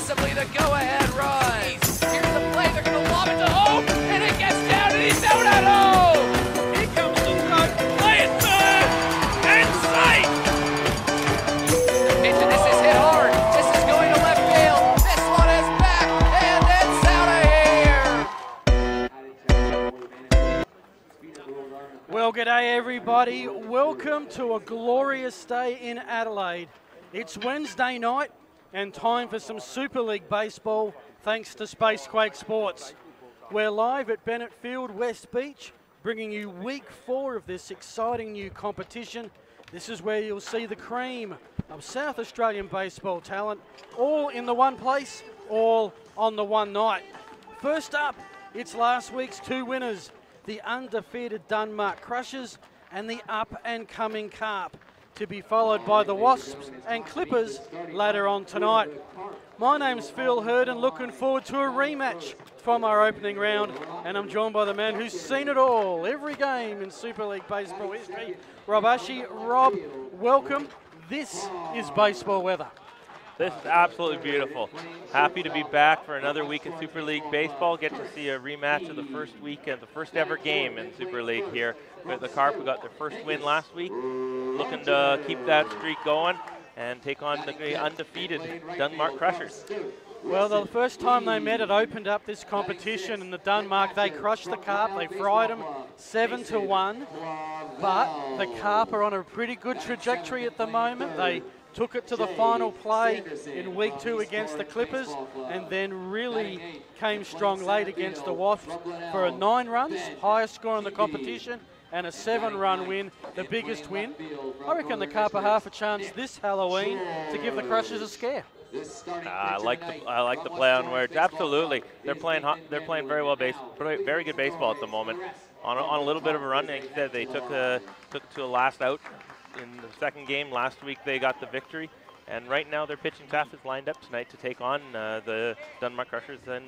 possibly the go-ahead run. Here's the play, they're going to lob it to home, and it gets down, and he's out at home. Here comes the run, play it third, and safe. Pitch, and this is hit hard. This is going to left field. This one is back, and it's out of here. Well, g'day everybody. Welcome to a glorious day in Adelaide. It's Wednesday night and time for some Super League Baseball thanks to Spacequake Sports. We're live at Bennett Field, West Beach, bringing you week 4 of this exciting new competition. This is where you'll see the cream of South Australian baseball talent, all in the one place, all on the one night. First up, it's last week's 2 winners, the undefeated Denmark Crushers and the up-and-coming Carp, to be followed by the Wasps and Clippers later on tonight. My name's Phil Hurd and looking forward to a rematch from our opening round, and I'm joined by the man who's seen it all, every game in Super League Baseball history, Rob Ashe. Rob, welcome. This is baseball weather. This is absolutely beautiful. Happy to be back for another week of Super League Baseball. Get to see a rematch of the first weekend, the first ever game in Super League here with the Carp. We got their first win last week. Looking to keep that streak going and take on the undefeated Denmark Crushers. Well, the first time they met, it opened up this competition, and the Denmark, they crushed the Carp. They fried them 7-1, but the Carp are on a pretty good trajectory at the moment. They took it to the final play in week 2 against the Clippers, and then really came strong late against the Wasps for a 9 runs, highest score in the competition, and a 7-run win, the biggest win. I reckon the Carp are half a chance this Halloween to give the Crushers a scare. I like the play on words. Absolutely, they're playing very well very good baseball at the moment. On a little bit of a run, like you said, they took to a last out in the second game last week. They got the victory, and right now their pitching staff is lined up tonight to take on the Denmark Crushers and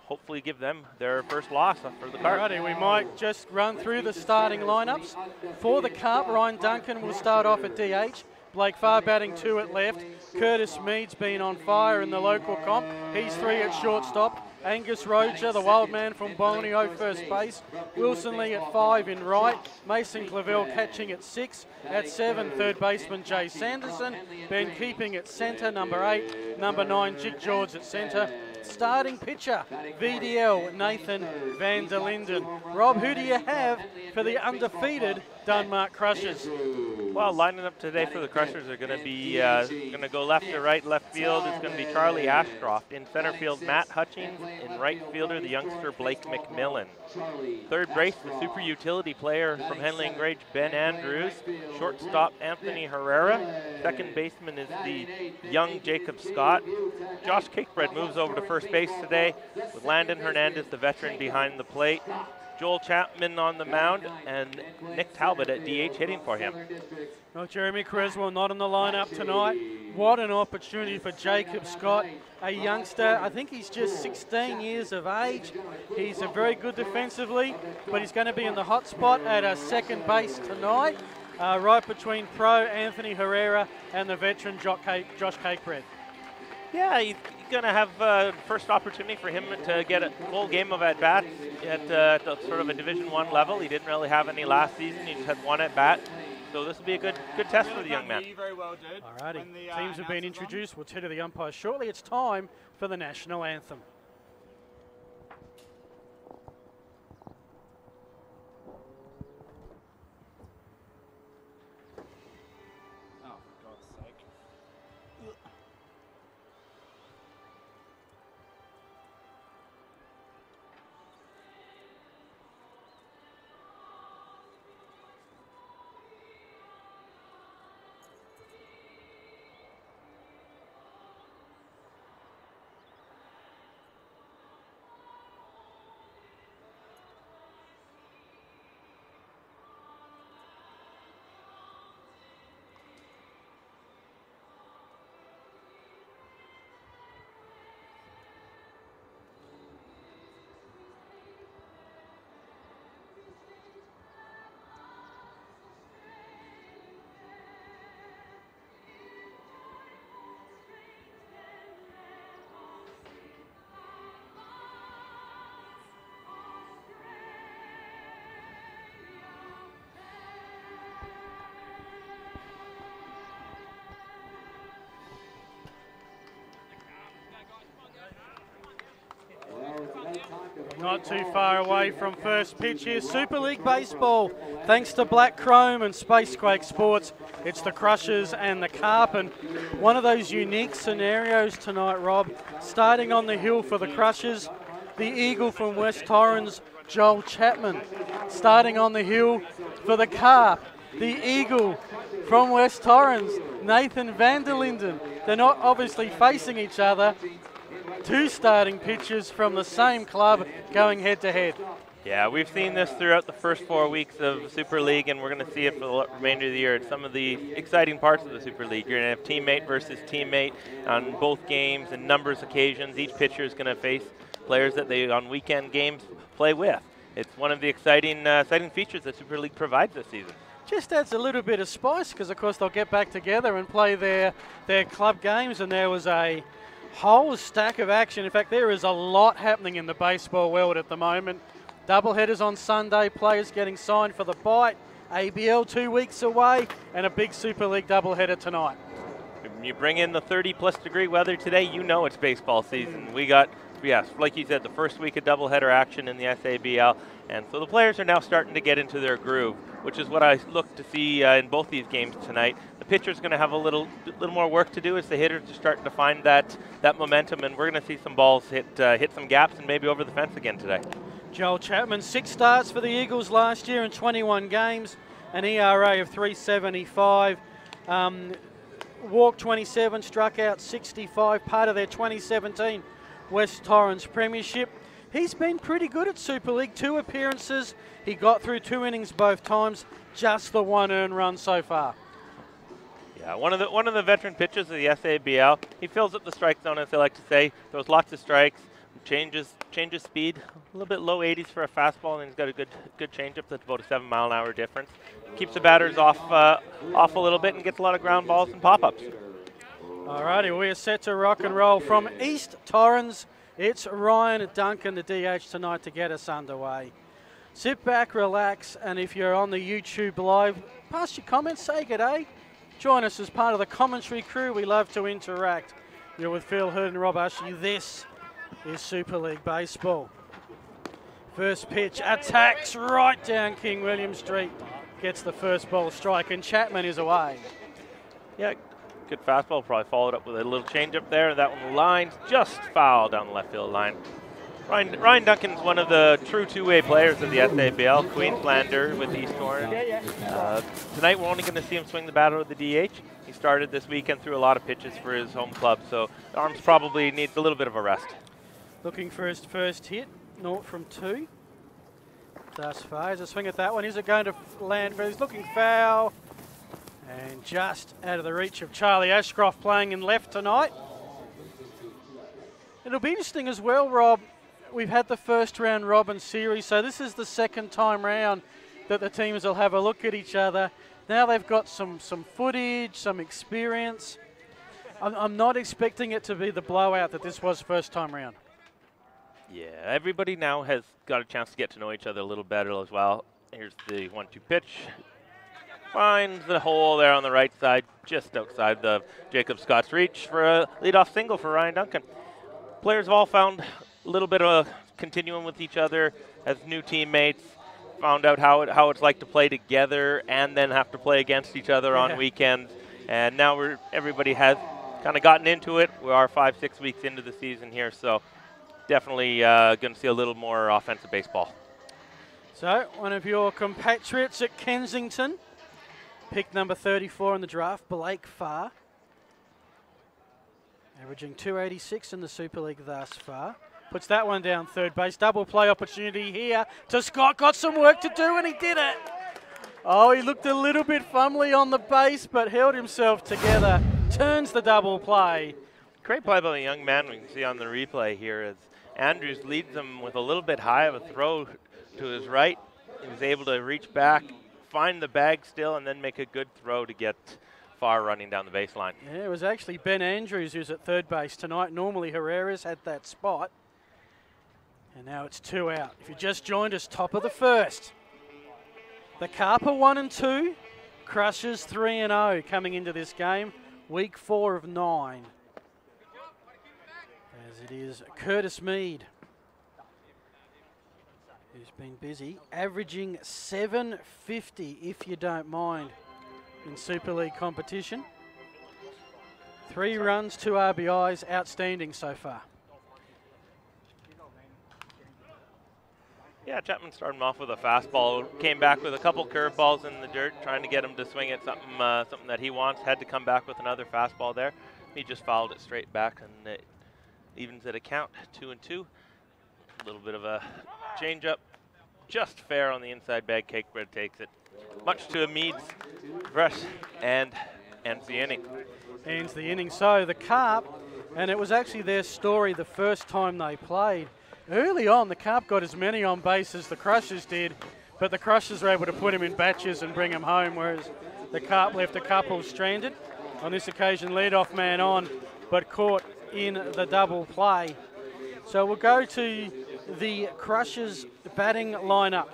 hopefully give them their first loss for the Carp. Alrighty, we might just run through the starting lineups. For the Carp, Ryan Duncan will start off at DH. Blake Farr batting 2 at left. Curtis Mead's been on fire in the local comp. He's 3 at shortstop. Angus Roger, the wild man from Borneo, first base. Wilson Lee at 5 in right. Mason Clavel catching at 6. At 7, third baseman Jay Sanderson. Ben Keeping at centre, number 8. Number 9, Jig George at centre. Starting pitcher, VDL Nathan van der Linden. Rob, who do you have for the undefeated Denmark Crushers? Well, lining up today for the Crushers are going to be going to go left to right. Left field is going to be Charlie Ashcroft. In center field, Matt Hutchings. In right fielder, the youngster Blake McMillan. Third base, the super utility player from Henley and Grange, Ben Andrews. Shortstop, Anthony Herrera. Second baseman is the young Jacob Scott. Josh Cakebread moves over to first base today with Landon Hernandez, the veteran, behind the plate. Joel Chapman on the mound, and Nick Talbot at DH hitting for him. Well, Jeremy Creswell not in the lineup tonight. What an opportunity for Jacob Scott, a youngster. I think he's just 16 years of age. He's a very good defensively, but he's going to be in the hot spot at a second base tonight, right between pro Anthony Herrera and the veteran Josh Cakebread. Yeah, he's going to have first opportunity for him to get a full game of at-bats at sort of a Division I level. He didn't really have any last season. He just had 1 at-bat. So this will be a good test for the young man. Alrighty, teams have been introduced. We'll tell you the umpires shortly. It's time for the national anthem. Not too far away from first pitch here. Super League Baseball, thanks to Black Chrome and Spacequake Sports. It's the Crushers and the Carp, and one of those unique scenarios tonight, Rob. Starting on the hill for the Crushers, the Eagle from West Torrens, Joel Chapman. Starting on the hill for the Carp, the Eagle from West Torrens, Nathan van der Linden. They're not obviously facing each other. Two starting pitchers from the same club going head to head. Yeah, we've seen this throughout the first 4 weeks of Super League, and we're going to see it for the remainder of the year. It's some of the exciting parts of the Super League. You're going to have teammate versus teammate on both games and numbers occasions. Each pitcher is going to face players that they, on weekend games, play with. It's one of the exciting features that Super League provides this season. Just adds a little bit of spice because, of course, they'll get back together and play their club games, and there was a whole stack of action. In fact, there is a lot happening in the baseball world at the moment. Doubleheaders on Sunday, players getting signed for the bite, ABL 2 weeks away, and a big Super League doubleheader tonight. When you bring in the 30-plus degree weather today, you know it's baseball season. We got, yes, like you said, the first week of doubleheader action in the SABL, and so the players are now starting to get into their groove, which is what I look to see in both these games tonight. The pitcher's going to have a little more work to do as the hitters are starting to find that momentum, and we're going to see some balls hit some gaps and maybe over the fence again today. Joel Chapman, 6 starts for the Eagles last year in 21 games, an ERA of 375. Walked 27, struck out 65, part of their 2017 West Torrens Premiership. He's been pretty good at Super League, 2 appearances. He got through 2 innings both times, just the 1 earned run so far. Yeah, one of the veteran pitchers of the SABL. He fills up the strike zone, as they like to say. Throws lots of strikes, changes speed, a little bit low 80s for a fastball, and he's got a good changeup that's about a 7-mile-an-hour difference. Keeps the batters off a little bit and gets a lot of ground balls and pop-ups. Alrighty, we are set to rock and roll from East Torrens. It's Ryan Duncan, the DH, tonight to get us underway. Sit back, relax, and if you're on the YouTube live, pass your comments, say g'day. Join us as part of the commentary crew. We love to interact. You're with Phil Hurd and Rob Ashley. This is Super League Baseball. First pitch, attacks right down King William Street. Gets the first ball strike, and Chapman is away. Yeah, good fastball, probably followed up with a little changeup there. That one lines just foul down the left field line. Ryan Duncan's one of the true two-way players of the SABL, Queenslander with East Torrens. Tonight we're only going to see him swing the bat with the DH. He started this weekend through a lot of pitches for his home club, so the arms probably needs a little bit of a rest. Looking for his first hit, 0 from 2. Thus far, as a swing at that one, is it going to land? But he's looking foul. And just out of the reach of Charlie Ashcroft playing in left tonight. It'll be interesting as well, Rob. We've had the first round Robin series, so this is the second time round that the teams will have a look at each other. Now they've got some footage, some experience. I'm not expecting it to be the blowout that this was first time round. Yeah, everybody now has got a chance to get to know each other a little better as well. Here's the 1-2 pitch. Finds the hole there on the right side, just outside the Jacob Scott's reach for a leadoff single for Ryan Duncan. Players have all found a little bit of a continuum with each other as new teammates, found out how it's like to play together and then have to play against each other on weekends. And now everybody has kind of gotten into it. We are 5-6 weeks into the season here, so definitely going to see a little more offensive baseball. So, one of your compatriots at Kensington, pick number 34 in the draft, Blake Farr. Averaging 286 in the Super League thus far. Puts that one down third base. Double play opportunity here to Scott. Got some work to do, and he did it. Oh, he looked a little bit fumbly on the base, but held himself together. Turns the double play. Great play by the young man we can see on the replay here as Andrews leads him with a little bit high of a throw to his right. He was able to reach back, find the bag still, and then make a good throw to get Farr running down the baseline. Yeah, it was actually Ben Andrews who's at third base tonight. Normally Herrera's had that spot. And now it's 2 out. If you just joined us, top of the first. The Carp are 1-2. Crushers 3-0 coming into this game. Week 4 of 9. As it is Curtis Mead. who's been busy, averaging 750, if you don't mind, in Super League competition. 3 runs, 2 RBIs, outstanding so far. Yeah, Chapman started him off with a fastball, came back with a couple curveballs in the dirt, trying to get him to swing at something that he wants. Had to come back with another fastball there. He just fouled it straight back, and it evens at a count, 2-2. A little bit of a changeup, just fair on the inside bag. Cakebread takes it, much to Mead's rush, and ends the inning. Ends the inning. So the Carp, and it was actually their story the first time they played. Early on, the Carp got as many on base as the Crushers did, but the Crushers were able to put him in batches and bring him home, whereas the Carp left a couple stranded. On this occasion, leadoff man on, but caught in the double play. So we'll go to the Crushers batting lineup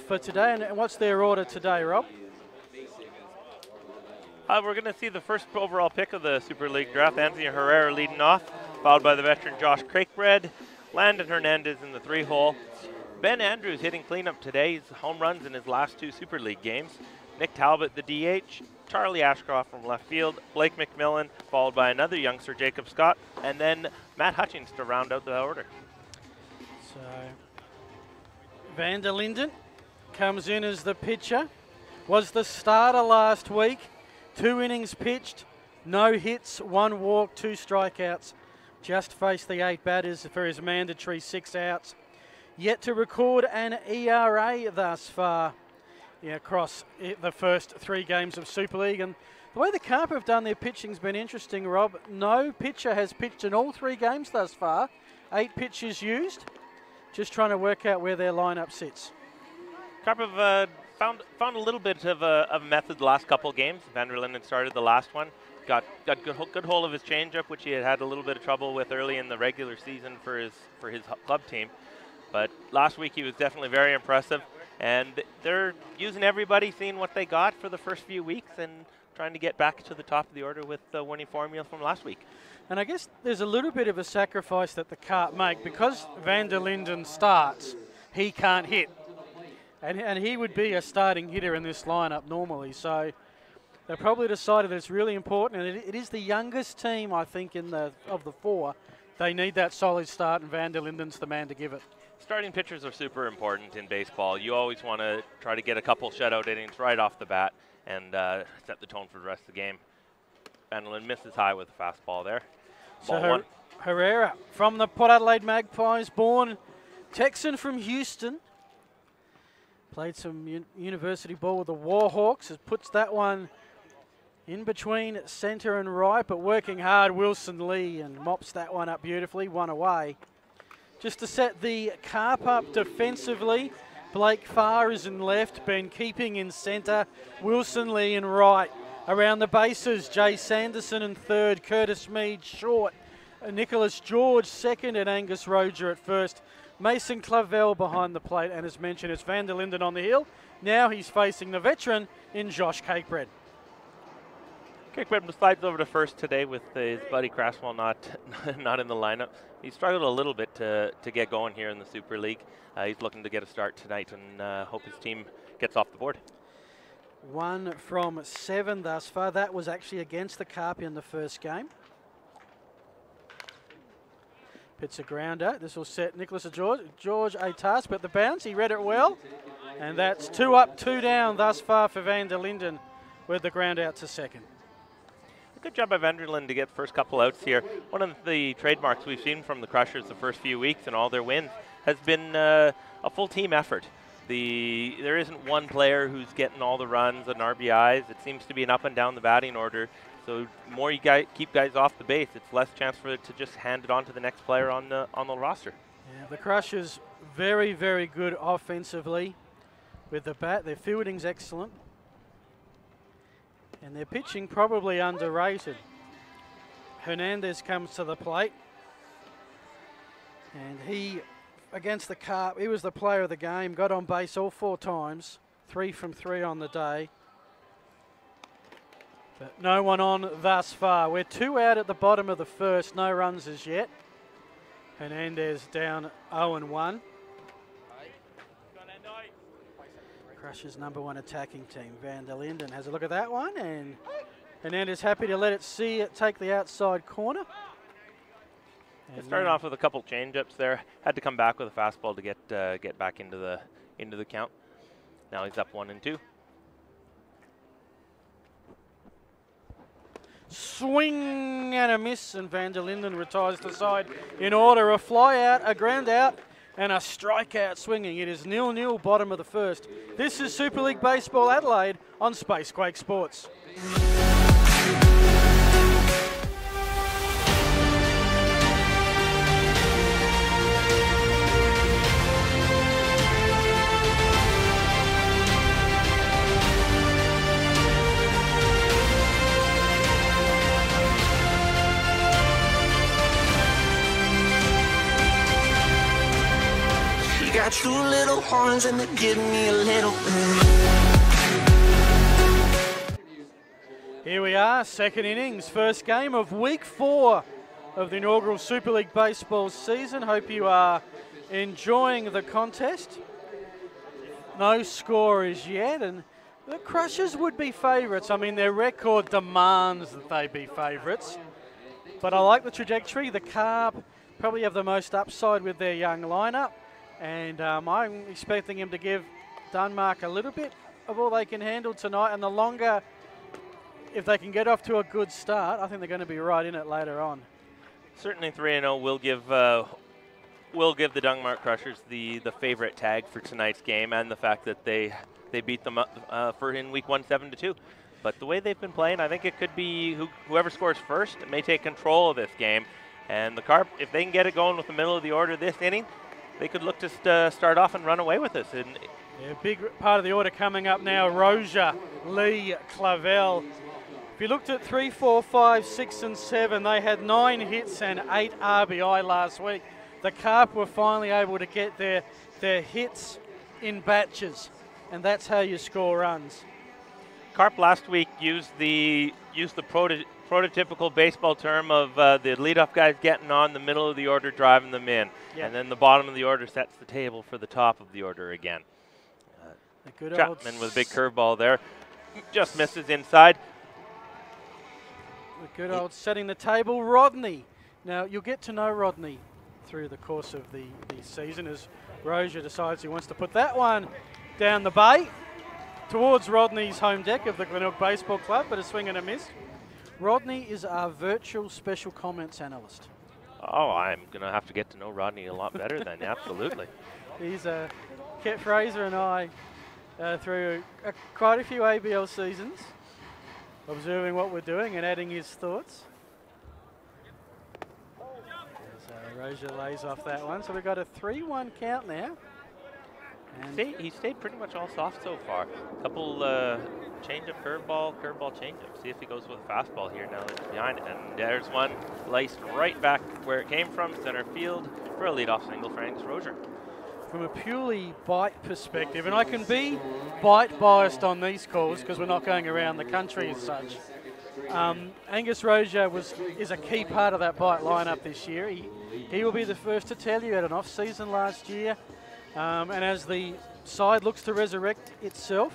for today. And what's their order today, Rob? We're going to see the first overall pick of the Super League draft, Anthony Herrera leading off, followed by the veteran Josh Cakebread, Landon Hernandez in the 3-hole. Ben Andrews hitting cleanup today. He's home runs in his last 2 Super League games. Nick Talbot, the DH. Charlie Ashcroft from left field. Blake McMillan, followed by another youngster, Jacob Scott. And then Matt Hutchings to round out the order. So Van der Linden comes in as the pitcher. Was the starter last week. 2 innings pitched. No hits, 1 walk, 2 strikeouts. Just faced the 8 batters for his mandatory 6 outs. Yet to record an ERA thus far across the first 3 games of Super League. And the way the Carp have done their pitching's been interesting, Rob. No pitcher has pitched in all 3 games thus far. 8 pitches used. Just trying to work out where their lineup sits. Carp have found a little bit of a method the last couple games. Van der Linden started the last one. Got good hold of his changeup, which he had a little bit of trouble with early in the regular season for his club team. But last week he was definitely very impressive, and they're using everybody, seeing what they got for the first few weeks, and trying to get back to the top of the order with the winning formula from last week. And I guess there's a little bit of a sacrifice that the Carp make because Van der Linden starts. He can't hit, and he would be a starting hitter in this lineup normally. So they probably decided that it's really important, and it is the youngest team, I think, of the 4. They need that solid start, and Van der Linden's the man to give it. Starting pitchers are super important in baseball. You always want to try to get a couple shutout innings right off the bat and set the tone for the rest of the game. Van der Linden misses high with a fastball there. So Herrera from the Port Adelaide Magpies, born Texan from Houston. Played some university ball with the Warhawks. It puts that one in between centre and right, but working hard, Wilson Lee, and mops that one up beautifully, 1 away. Just to set the Carp up defensively, Blake Farr is in left, Ben Keeping in centre, Wilson Lee in right. Around the bases, Jay Sanderson in third, Curtis Mead short, Nicholas George second, and Angus Roger at first. Mason Clavel behind the plate, and as mentioned, it's Van der Linden on the hill. Now he's facing the veteran in Josh Cakebread. Cakebread slides over to first today with his buddy Craswell not in the lineup. He struggled a little bit to get going here in the Super League. He's looking to get a start tonight and hope his team gets off the board. 1 from 7 thus far. That was actually against the Carp in the first game. Hits a grounder. This will set Nicholas George a task, but the bounce, he read it well. And that's 2 up, 2 down thus far for Van der Linden with the ground out to second. Good job by Van der Linden to get the first couple outs here. One of the trademarks we've seen from the Crushers the first few weeks and all their wins has been a full team effort. There isn't one player who's getting all the runs and RBIs. It seems to be an up and down the batting order. So the more you keep guys off the base, it's less chance for it to just hand it on to the next player on the roster. Yeah, the Crushers very, very good offensively with the bat. Their fielding's excellent. And their pitching probably underrated. Hernandez comes to the plate. And he, against the Carp, he was the player of the game. Got on base all 4 times. 3 from 3 on the day. But no one on thus far. We're 2 out at the bottom of the first. No runs as yet. Hernandez down 0-1. Crush's #1 attacking team. Van der Linden has a look at that one, and Hernandez happy to let it see it take the outside corner. He started off with a couple change-ups there. Had to come back with a fastball to get back into the count. Now he's up 1-2. Swing and a miss, and Van der Linden retires to side in order. A fly out, a ground out, and a strikeout swinging. It is 0-0, bottom of the first. This is Super League Baseball Adelaide on Spacequake Sports. Got 2 little horns and they give me a little bit. Here we are, second innings, first game of week 4 of the inaugural Super League Baseball season. Hope you are enjoying the contest. No score as yet, and the Crushers would be favourites. I mean, their record demands that they be favourites. But I like the trajectory. The Carp probably have the most upside with their young lineup. And I'm expecting him to give Denmark a little bit of all they can handle tonight. And the longer, if they can get off to a good start, I think they're going to be right in it later on. Certainly 3-0 will give the Denmark Crushers the favorite tag for tonight's game, and the fact that they beat them in week 1 7-2. But the way they've been playing, I think it could be whoever scores first may take control of this game. And the Carp, if they can get it going with the middle of the order this inning, they could look to start off and run away with this. And yeah, big part of the order coming up now. Rozier, Lee, Clavel. If you looked at 3, 4, 5, 6 and 7, they had 9 hits and 8 RBI last week. The Carp were finally able to get their hits in batches, and that's how you score runs. Carp last week used the prototypical baseball term of the leadoff guys getting on the middle of the order, driving them in. Yep. And then the bottom of the order sets the table for the top of the order again. Chapman with a big curveball there. Just misses inside. The good old setting the table, Rodney. Now, you'll get to know Rodney through the course of the season as Rozier decides he wants to put that one down the bay towards Rodney's home deck of the Glenelg Baseball Club, but a swing and a miss. Rodney is our virtual special comments analyst. Oh, I'm going to have to get to know Rodney a lot better then, absolutely. He's kept Fraser and I through quite a few ABL seasons, observing what we're doing and adding his thoughts. So Rozier lays off that one. So we've got a 3-1 count now. And he stayed pretty much all soft so far. A couple change-up, curveball, change-up. See if he goes with a fastball here now that it's behind it. And there's one laced right back where it came from, center field, for a leadoff single for Angus Rozier. From a purely bite perspective, and I can be bite biased on these calls because we're not going around the country as such. Angus Rozier is a key part of that bite lineup this year. He will be the first to tell you he had an off-season last year. And as the side looks to resurrect itself,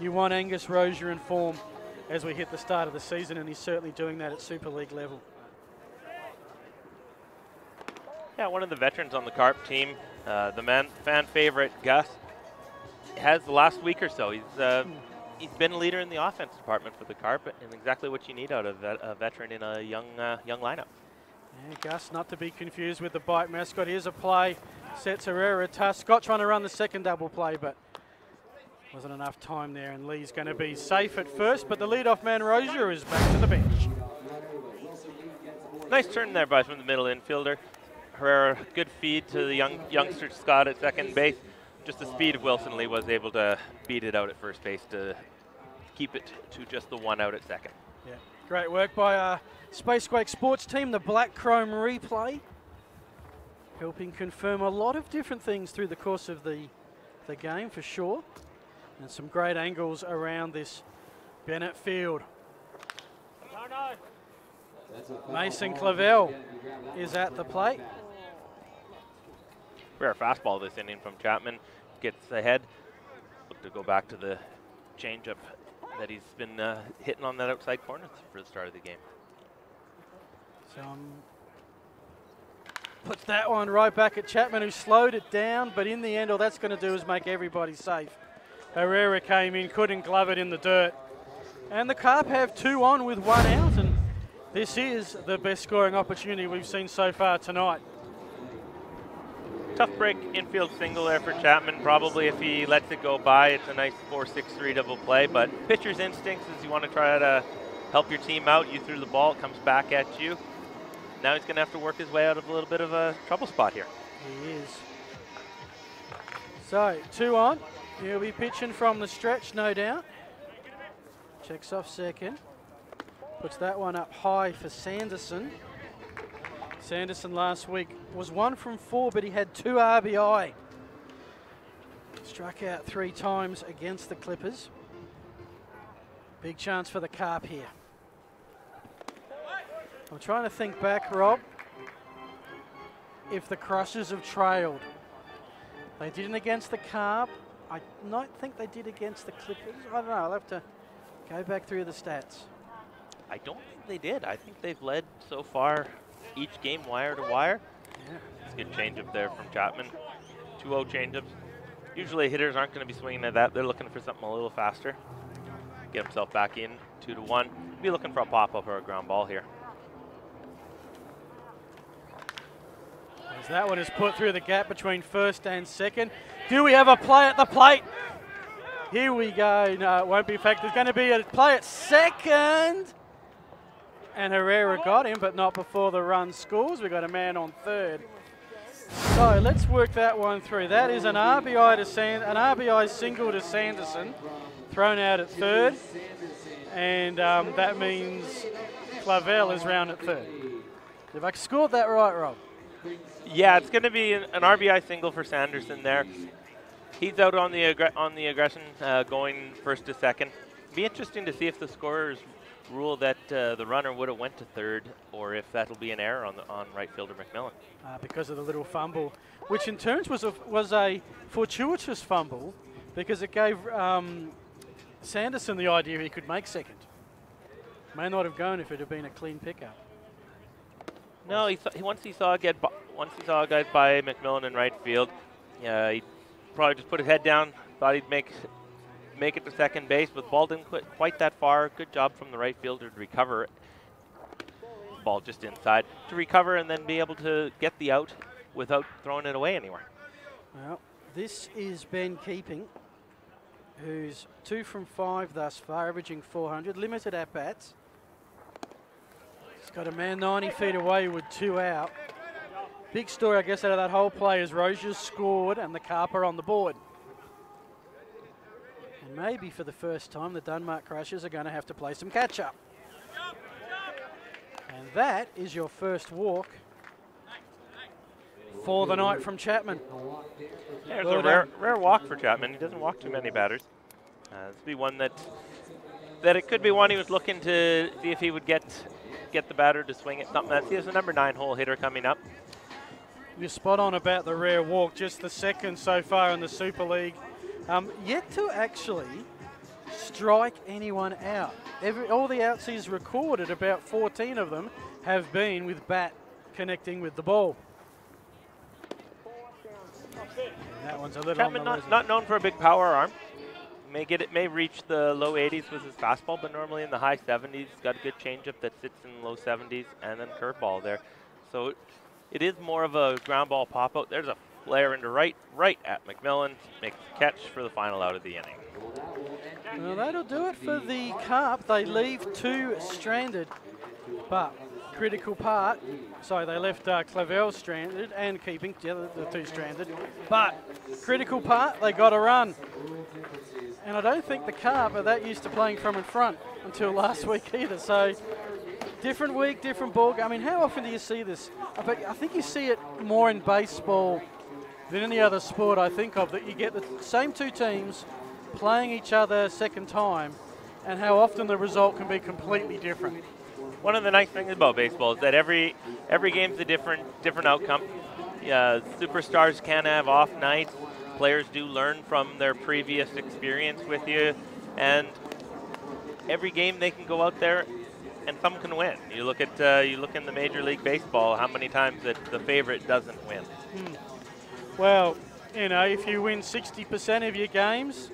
you want Angus Rozier in form as we hit the start of the season, and he's certainly doing that at Super League level. Yeah, one of the veterans on the Carp team, the fan favorite Gus, has the last week or so. He's been a leader in the offense department for the Carp, and exactly what you need out of a veteran in a young lineup. Yeah, Gus, not to be confused with the bite mascot. Here's a play, sets Herrera a touch. Scott trying to run the second double play, but wasn't enough time there, and Lee's going to be safe at first, but the leadoff man Rozier is back to the bench. Nice turn there by from the middle infielder. Herrera, good feed to the youngster Scott at second base. Just the speed of Wilson Lee was able to beat it out at first base to keep it to just the 1 out at second. Yeah, great work by our Spacequake Sports team, the Black Chrome replay, helping confirm a lot of different things through the course of the game for sure. And some great angles around this Bennett field. Mason Clavel is at the plate. Rare fastball this inning from Chapman. Gets ahead. to go back to the changeup that he's been hitting on that outside corner for the start of the game. Puts that one right back at Chapman, who slowed it down, but in the end, all that's going to do is make everybody safe. Herrera came in, couldn't glove it in the dirt. And the Carp have 2 on with 1 out, and this is the best scoring opportunity we've seen so far tonight. Tough break infield single there for Chapman. Probably if he lets it go by, it's a nice 4-6-3 double play, but pitcher's instincts is you want to try to help your team out. You threw the ball, it comes back at you. Now he's going to have to work his way out of a little bit of a trouble spot here. He is. So, 2 on. He'll be pitching from the stretch, no doubt. Checks off second. Puts that one up high for Sanderson. Sanderson last week was 1 from 4, but he had 2 RBI. Struck out 3 times against the Clippers. Big chance for the Carp here. I'm trying to think back, Rob, if the Crushers have trailed. They didn't against the Carp. I don't think they did against the Clippers. I don't know. I'll have to go back through the stats. I don't think they did. I think they've led so far each game wire to wire. Yeah. It's a good changeup there from Chapman. 2-0 changeups. Usually hitters aren't going to be swinging at that. They're looking for something a little faster. Get himself back in, 2-1. Be looking for a pop-up or a ground ball here. As that one is put through the gap between first and second. Do we have a play at the plate? Here we go. No, it won't be. In fact, there's going to be a play at second. And Herrera got him, but not before the run scores. We've got a man on third. So let's work that one through. That is an RBI to an RBI single to Sanderson, thrown out at third, and that means Clavel is round at third. Have I scored that right, Rob? Yeah, it's going to be an RBI single for Sanderson there. He's out on the aggression, going first to second. Be interesting to see if the scorers rule that the runner would have went to third, or if that'll be an error on right fielder McMillan. Because of the little fumble, which in turns was a fortuitous fumble, because it gave Sanderson the idea he could make second. May not have gone if it had been a clean pickup. No, once he saw a guy by McMillan in right field, he probably just put his head down, thought he'd make it to second base, but the ball didn't quite that far. Good job from the right fielder to recover it. Ball just inside to recover and then be able to get the out without throwing it away anywhere. Well, this is Ben Keeping, who's 2 from 5 thus far, averaging 400, limited at-bats. He's got a man 90 feet away with 2 out. Big story, I guess, out of that whole play is Rogers scored and the Carp are on the board. And maybe for the first time, the Denmark Crushers are going to have to play some catch-up. And that is your first walk for the night from Chapman. Yeah, it's a rare walk for Chapman. He doesn't walk too many batters. This would be one that it could be one he was looking to see if he would get the batter to swing at something. He has a number 9 hole hitter coming up. You're spot on about the rare walk, just the second so far in the Super League. Yet to actually strike anyone out. All the outs he's recorded, about 14 of them, have been with bat connecting with the ball. And that one's a little Chapman on the not known for a big power arm. May reach the low 80s with his fastball, but normally in the high 70s. He's got a good changeup that sits in the low 70s, and then curveball there. So it is more of a ground ball pop out. There's a flare into right at McMillan. Makes the catch for the final out of the inning. Well, that'll do it for the Carp. They leave 2 stranded, but critical part. Sorry, they left Clavel stranded and Keeping the 2 stranded. But critical part, they got a run. And I don't think the Carp are that used to playing from in front until last week either. So different week, different ball. I mean, how often do you see this? I think you see it more in baseball than any other sport I think of, that you get the same 2 teams playing each other second time, and how often the result can be completely different. One of the nice things about baseball is that every game's a different outcome. Superstars can have off nights. players do learn from their previous experience with you, and every game they can go out there and some can win. You look in the Major League Baseball, how many times that the favorite doesn't win. Well, you know, if you win 60% of your games,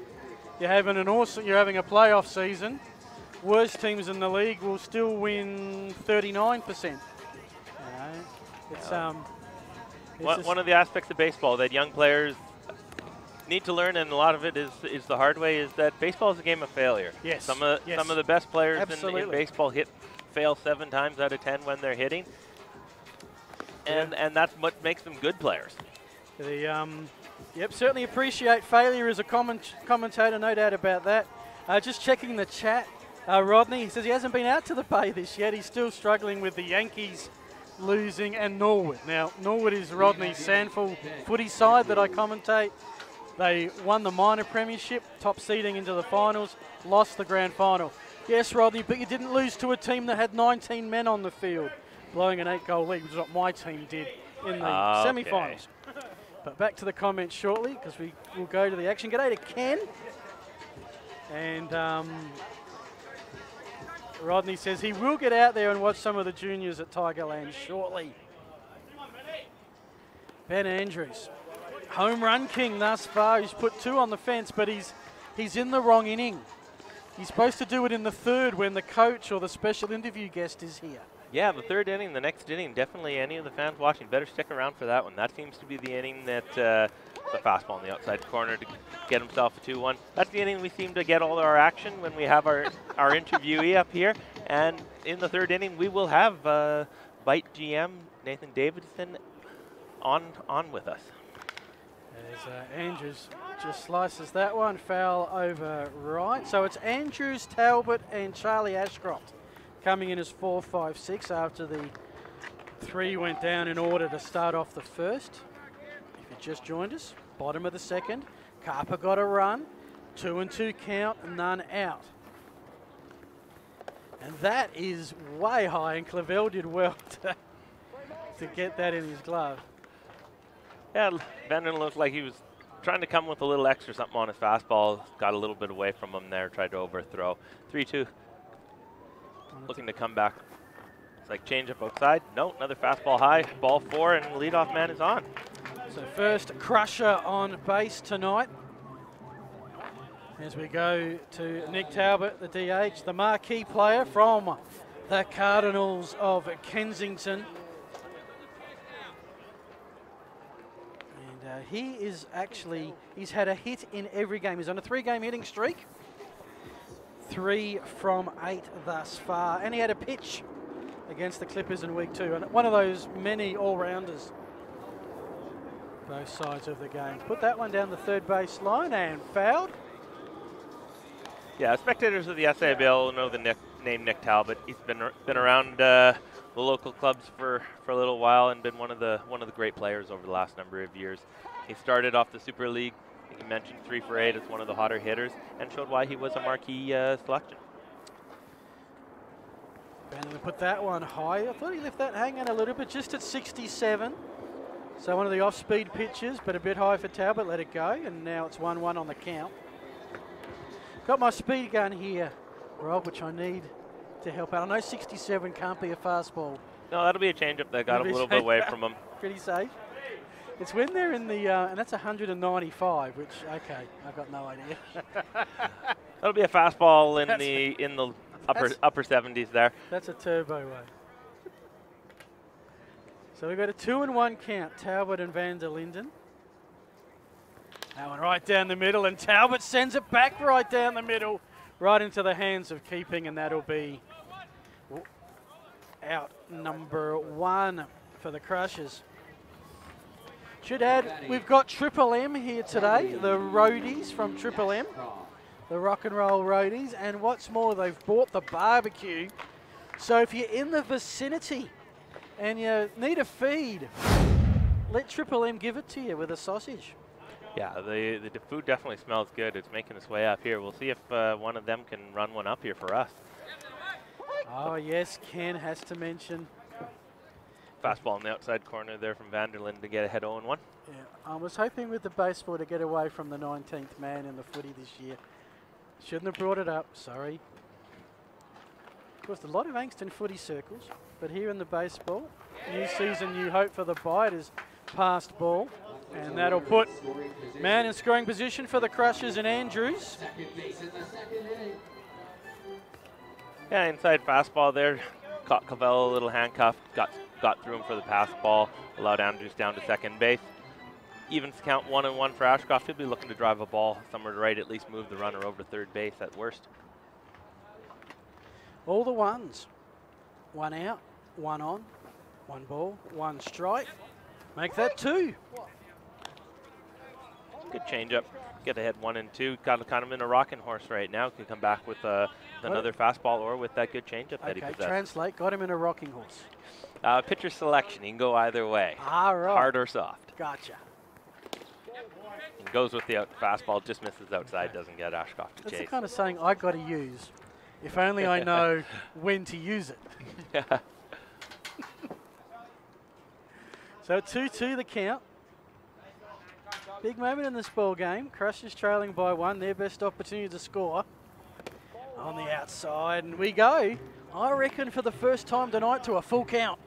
you're having a playoff season. Worst teams in the league will still win 39%. You know, it's one of the aspects of baseball that young players need to learn, and a lot of it is the hard way, is that baseball is a game of failure. Yes. Some of the best players in baseball fail 7 times out of 10 when they're hitting, and that's what makes them good players. Certainly appreciate failure as a commentator, no doubt about that. Just checking the chat, Rodney, he says he hasn't been out to the Bay this yet. He's still struggling with the Yankees losing and Norwood. Now, Norwood is Rodney's Sandful footy side that I commentate. They won the minor premiership, top seeding into the finals, lost the grand final. Yes, Rodney, but you didn't lose to a team that had 19 men on the field, blowing an 8-goal lead, which is what my team did in the semi-finals. But back to the comments shortly, because we will go to the action. G'day to Ken. And Rodney says he will get out there and watch some of the juniors at Tigerland shortly. Ben Andrews, home run king thus far. He's put 2 on the fence, but he's in the wrong inning. He's supposed to do it in the 3rd when the coach or the special interview guest is here. Yeah, the 3rd inning, the next inning, definitely any of the fans watching better stick around for that one. That seems to be the inning that the fastball in the outside corner to get himself a 2-1. That's the inning we seem to get all our action when we have our interviewee up here. And in the 3rd inning, we will have Bite GM Nathan Davidson on with us. As Andrews just slices that one, foul over right. So it's Andrews, Talbot and Charlie Ashcroft coming in as 4, 5, 6 after the 3 went down in order to start off the first. If you just joined us, bottom of the 2nd, Carper got a run, 2-2 count, none out. And that is way high, and Clavel did well to get that in his glove. Yeah, Vanden looked like he was trying to come with a little extra something on his fastball. Got a little bit away from him there, tried to overthrow. 3-2. Looking to come back. It's like change up outside. No, another fastball high. Ball 4, and leadoff man is on. So first crusher on base tonight. As we go to Nick Talbot, the DH, the marquee player from the Cardinals of Kensington. And he's had a hit in every game. He's on a 3-game hitting streak. 3 from 8 thus far. And he had a pitch against the Clippers in week 2. And one of those many all-rounders. Both sides of the game. Put that one down the 3rd base line and fouled. Yeah, spectators of the SABL know the name Nick Talbot. He's been around the local clubs for a little while and been one of the great players over the last number of years. He started off the Super League. I think he mentioned 3 for 8 as one of the hotter hitters, and showed why he was a marquee selection. Bannon put that one high. I thought he left that hanging a little bit, just at 67. So one of the off-speed pitches, but a bit high for Talbot. Let it go, and now it's 1-1 on the count. Got my speed gun here, Rob, which I need to help out. I know 67 can't be a fastball. No, that'll be a changeup that got a little bit away from him. Pretty safe. It's when they're in the, and that's 195, which, okay, I've got no idea. That'll be a fastball in the upper 70s there. That's a turbo way. So we've got a 2-1 count, Talbot and Van der Linden. That one right down the middle, and Talbot sends it back right down the middle, right into the hands of keeping, and that'll be out number 1 for the Crushers. Should add, we've got Triple M here today, the roadies from Triple M, the rock and roll roadies, and what's more, they've bought the barbecue. So if you're in the vicinity and you need a feed, let Triple M give it to you with a sausage. Yeah, the food definitely smells good. It's making its way up here. We'll see if one of them can run one up here for us. Oh yes, Ken has to mention Fastball in the outside corner there from Vanderlyn to get ahead 0-1. Yeah, I was hoping with the baseball to get away from the 19th man in the footy this year. Shouldn't have brought it up, sorry. Of course, a lot of angst in footy circles, but here in the baseball, new season, new hope for the bite is passed ball, and that'll put man in scoring position for the Crushers and Andrews. Yeah, inside fastball there. Caught Cavell a little handcuffed, got through him for the pass ball, allowed Andrews down to second base. Evens count 1-1 for Ashcroft. He'll be looking to drive a ball somewhere to right, at least move the runner over third base at worst. All the ones. One out, one on, one ball, one strike. Make that 2. Good changeup. Get ahead 1 and 2. Got kind of in a rocking horse right now. Could come back with another fastball or with that good changeup that he possesses. Translate. Got him in a rocking horse. Pitcher selection. He can go either way. All right. Hard or soft. Gotcha. And goes with the fastball. Just misses outside. Doesn't get Ashcroft to That's chase. the kind of saying I got to use. If only I know when to use it. So 2-2 the count. Big moment in this ball game. Crushers trailing by 1. Their best opportunity to score. On the outside, and we go. I reckon for the first time tonight to a full count.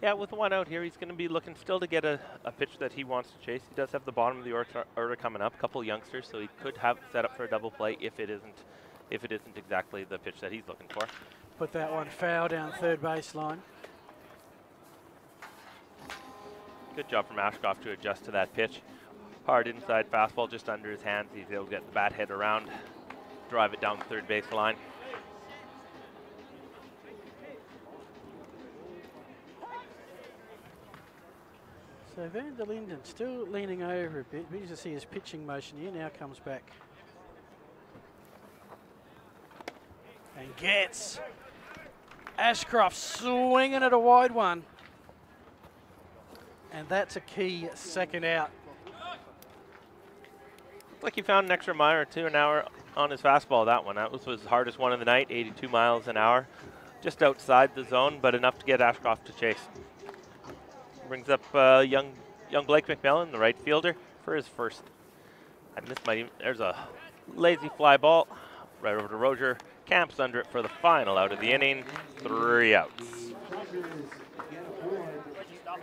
Yeah, with 1 out here, he's going to be looking still to get a pitch that he wants to chase. He does have the bottom of the order coming up. A couple youngsters, so he could have set up for a double play if it isn't exactly the pitch that he's looking for. Put that one foul down third baseline. Good job from Ashcroft to adjust to that pitch. Hard inside fastball just under his hands. He's able to get the bat head around, drive it down the third base line. So Van der Linden still leaning over a bit. We used to see his pitching motion here. Now comes back. And gets Ashcroft swinging at a wide one. And that's a key second out. Looks like he found an extra mile or 2 an hour on his fastball, that one. That was his hardest one of the night, 82 miles an hour. Just outside the zone, but enough to get Ashcroft to chase. Brings up young Blake McMillan, the right fielder, for his first. And this might even, there's a lazy fly ball right over to Rozier. Camps under it for the final out of the inning. 3 outs.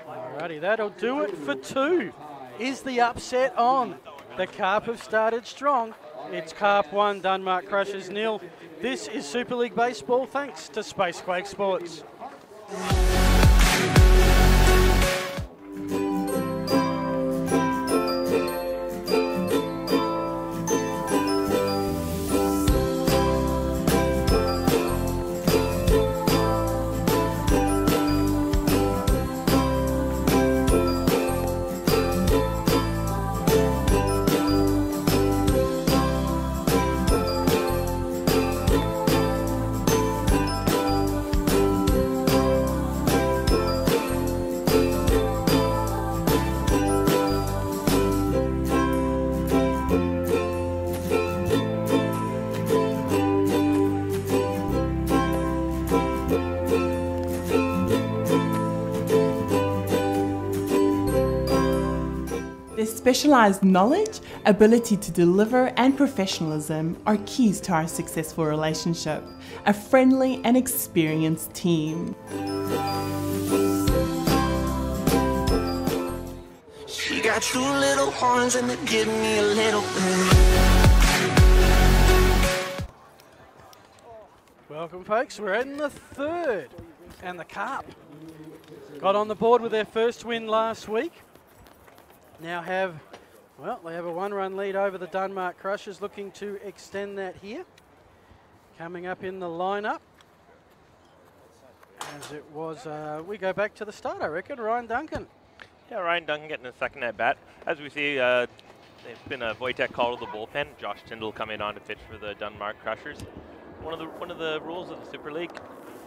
Alrighty, that'll do it for 2. Is the upset on? The Carp have started strong. It's Carp 1, Denmark Crushers 0. This is Super League Baseball thanks to Spacequake Sports. Specialized knowledge, ability to deliver, and professionalism are keys to our successful relationship. A friendly and experienced team. She got 2 little horns and they give me a little bit. Welcome, folks. We're in the 3rd, and the Carp got on the board with their first win last week. Now they have a 1-run lead over the Denmark Crushers, looking to extend that here. Coming up in the lineup, as it was, we go back to the start, I reckon, Ryan Duncan. Yeah, Ryan Duncan getting a second at bat. As we see, there's been a Wojtek call to the bullpen. Josh Tyndall coming on to pitch for the Denmark Crushers. One of the rules of the Super League,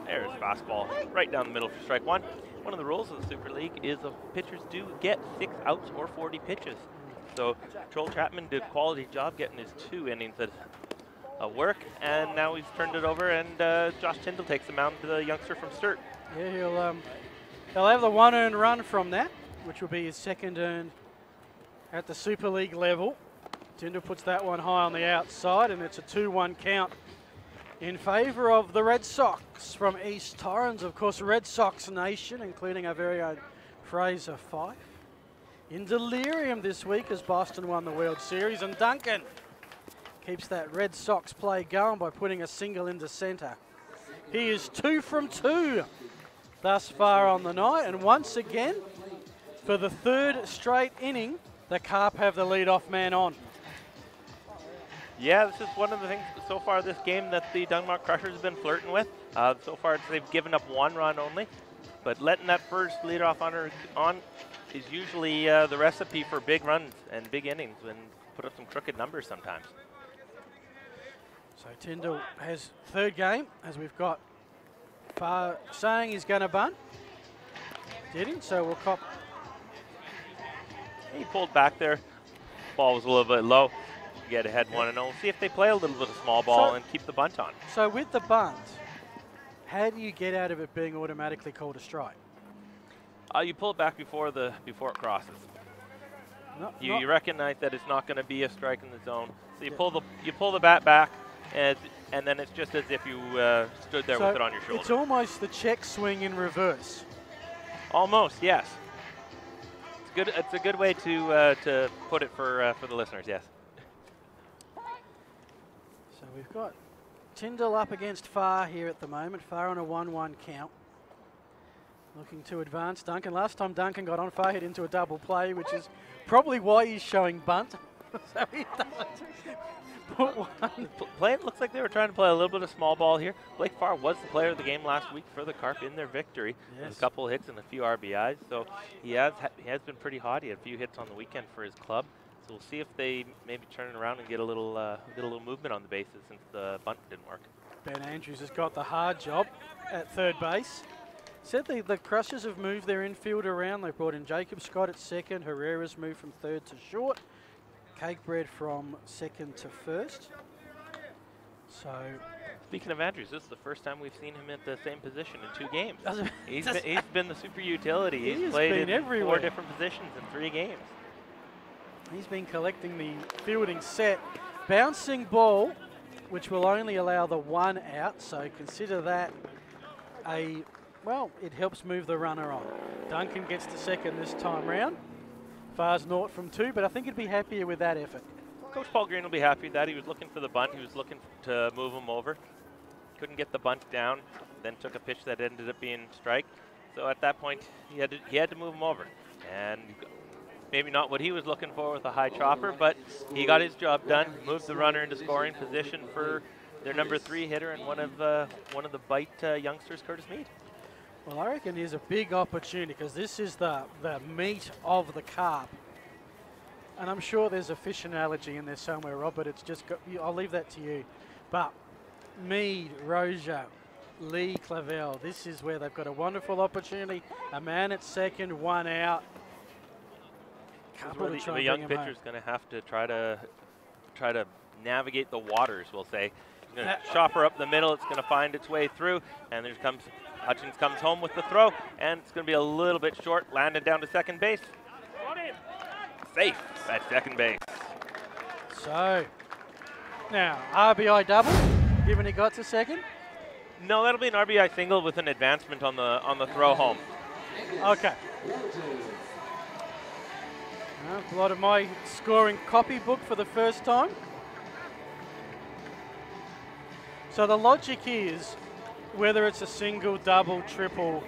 there's fastball right down the middle for strike 1. One of the rules of the Super League is pitchers do get 6 outs or 40 pitches. So Joel Chapman did a quality job getting his 2 innings work, and now he's turned it over, and Josh Tyndall takes the mound, the youngster from Sturt. Yeah, he'll have the 1 earned run from that, which will be his 2nd earned at the Super League level. Tyndall puts that one high on the outside, and it's a 2-1 count in favour of the Red Sox from East Torrens. Of course, Red Sox Nation, including our very own Fraser Fife, in delirium this week as Boston won the World Series, and Duncan keeps that Red Sox play going by putting a single into centre. He is 2 from 2 thus far on the night, and once again, for the 3rd straight inning, the Carp have the lead-off man on. Yeah, this is one of the things so far this game that the Dunmore Crushers have been flirting with. So far, they've given up 1 run only, but letting that first leadoff on is usually the recipe for big runs and big innings and put up some crooked numbers sometimes. So Tyndall has 3rd game, as we've got Farr saying he's going to bunt. Didn't, so we'll cop. He pulled back there. Ball was a little bit low. Get ahead 1-0. See if they play a little bit of small ball and keep the bunt on. So with the bunt, how do you get out of it being automatically called a strike? You pull it back before it crosses. You recognize that it's not going to be a strike in the zone. So you pull the bat back, and then it's just as if you stood there with it on your shoulder. It's almost the check swing in reverse. Almost, yes. It's good. It's a good way to put it for the listeners. Yes. So we've got Tyndall up against Farr here at the moment. Farr on a 1-1 count. Looking to advance Duncan. Last time Duncan got on, Farr hit into a double play, which is probably why he's showing bunt. So he doesn't put one. Looks like they were trying to play a little bit of small ball here. Blake Farr was the player of the game last week for the Carp in their victory. Yes. With a couple of hits and a few RBIs. So he has been pretty hot. He had a few hits on the weekend for his club. So we'll see if they maybe turn it around and get a little movement on the bases since the bunt didn't work. Ben Andrews has got the hard job at 3rd base. Said the Crushers have moved their infield around. They brought in Jacob Scott at 2nd. Herrera's moved from 3rd to short. Cakebread from 2nd to 1st. So, speaking of Andrews, this is the first time we've seen him at the same position in 2 games. He's been the super utility. He's played in 4 different positions in 3 games. He's been collecting the fielding set. Bouncing ball, which will only allow the 1 out, so consider that it helps move the runner on. Duncan gets to 2nd this time round. Farr's 0 from 2, but I think he'd be happier with that effort. Coach Paul Green will be happy with that. He was looking for the bunt. He was looking to move him over. Couldn't get the bunt down, then took a pitch that ended up being strike. So at that point, he had to move him over. And maybe not what he was looking for with a high chopper, but he got his job done, moved the runner into scoring position for their number 3 hitter and one of the bite youngsters, Curtis Mead. Well, I reckon here's a big opportunity because this is the meat of the Carp. And I'm sure there's a fish analogy in there somewhere, Rob, but it's just I'll leave that to you. But Mead, Rozier, Lee, Clavel, this is where they've got a wonderful opportunity. A man at 2nd, 1 out. The young pitcher's going to have to try to navigate the waters, we'll say. He's going to chopper up the middle. It's going to find its way through, and Hutchins comes home with the throw, and it's going to be a little bit short, landed down to 2nd base. Safe at 2nd base. So, now, RBI double, given he got to 2nd? No, that'll be an RBI single with an advancement on the throw home. Okay. A lot of my scoring copybook for the first time. So the logic is whether it's a single, double, triple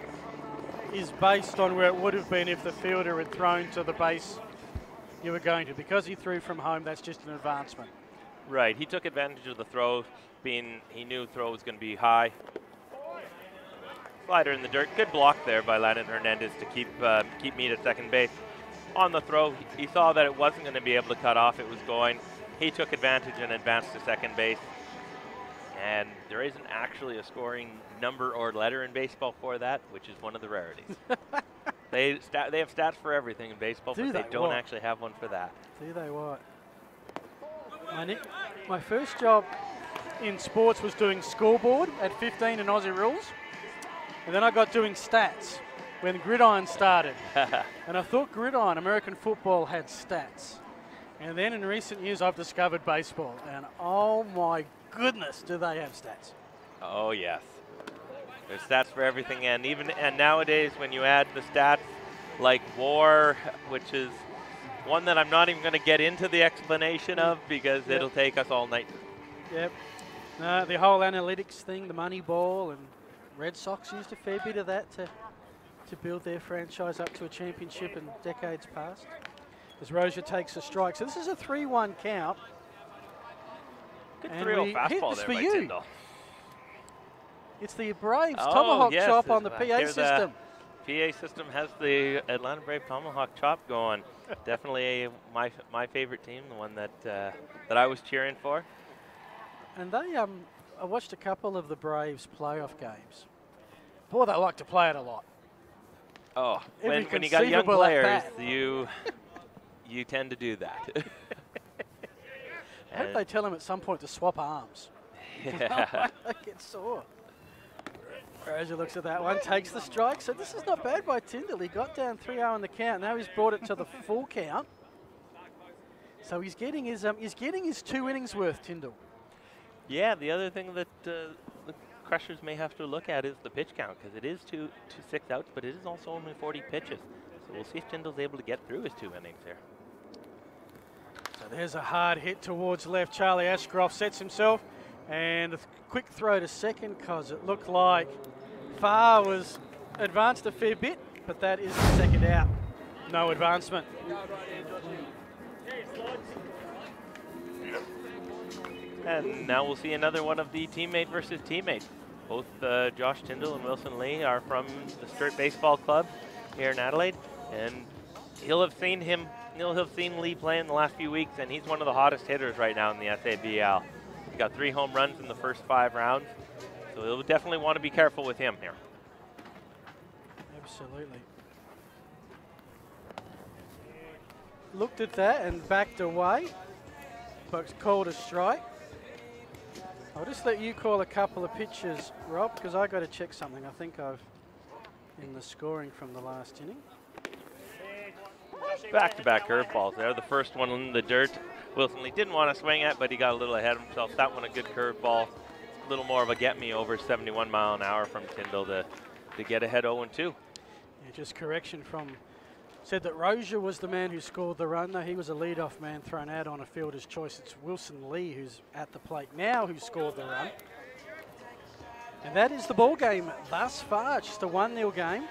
is based on where it would have been if the fielder had thrown to the base you were going to. Because he threw from home, that's just an advancement. Right, he took advantage of the throw, he knew the throw was going to be high. Slider in the dirt, good block there by Landon Hernandez to keep Mead at 2nd base. On the throw, he saw that it wasn't going to be able to cut off, it was going. He took advantage and advanced to 2nd base. And there isn't actually a scoring number or letter in baseball for that, which is one of the rarities. They have stats for everything in baseball, but they don't actually have one for that. Do they what? My first job in sports was doing scoreboard at 15 in Aussie rules. And then I got doing stats when gridiron started. And I thought gridiron, American football, had stats. And then in recent years, I've discovered baseball. And oh my goodness, do they have stats. Oh, yes. There's stats for everything. And nowadays, when you add the stats like WAR, which is one that I'm not even going to get into the explanation of because it'll take us all night. Yep. The whole analytics thing, the money ball, and Red Sox used a fair bit of that to build their franchise up to a championship in decades past. As Rozier takes a strike. So this is a 3-1 count. Good 3-0 fastball there by Tyndall. It's the Braves tomahawk chop on the PA system. PA system has the Atlanta Brave tomahawk chop going. Definitely my favorite team, the one that I was cheering for. And they I watched a couple of the Braves playoff games. Boy, they like to play it a lot. Oh, when you got young players, you tend to do that. I hope they tell him at some point to swap arms. Yeah. They get sore. Rozier looks at that one, takes the strike. So this is not bad by Tyndall. He got down 3-0 in the count. Now he's brought it to the full count. So he's getting his 2 innings worth, Tyndall. Yeah, the other thing that the Crushers may have to look at is the pitch count, because it is 2 6 outs, but it is also only 40 pitches. So we'll see if Tyndall's able to get through his 2 innings here. So there's a hard hit towards left. Charlie Ashcroft sets himself, and a quick throw to second, because it looked like Farr was advanced a fair bit, but that is the second out. No advancement. And now we'll see another one of the teammate versus teammate. Both Josh Tyndall and Wilson Lee are from the Sturt Baseball Club here in Adelaide, and he'll have seen Lee play in the last few weeks, and he's one of the hottest hitters right now in the SABL. He's got 3 home runs in the first 5 rounds, so he'll definitely want to be careful with him here. Absolutely. Looked at that and backed away, but called a strike. I'll just let you call a couple of pitches, Rob, because I got to check something. I think I've in the scoring from the last inning. Back-to-back curveballs there. The first one in the dirt, Wilson Lee didn't want to swing at, but he got a little ahead of himself. That one a good curveball. A little more of a get-me over 71 mile an hour from Tyndall to get ahead 0-2. Yeah, just correction from, said that Rozier was the man who scored the run. No, he was a leadoff man thrown out on a fielder's choice. It's Wilson Lee who's at the plate now who scored the run. And that is the ball game thus far. It's just a 1-0 game.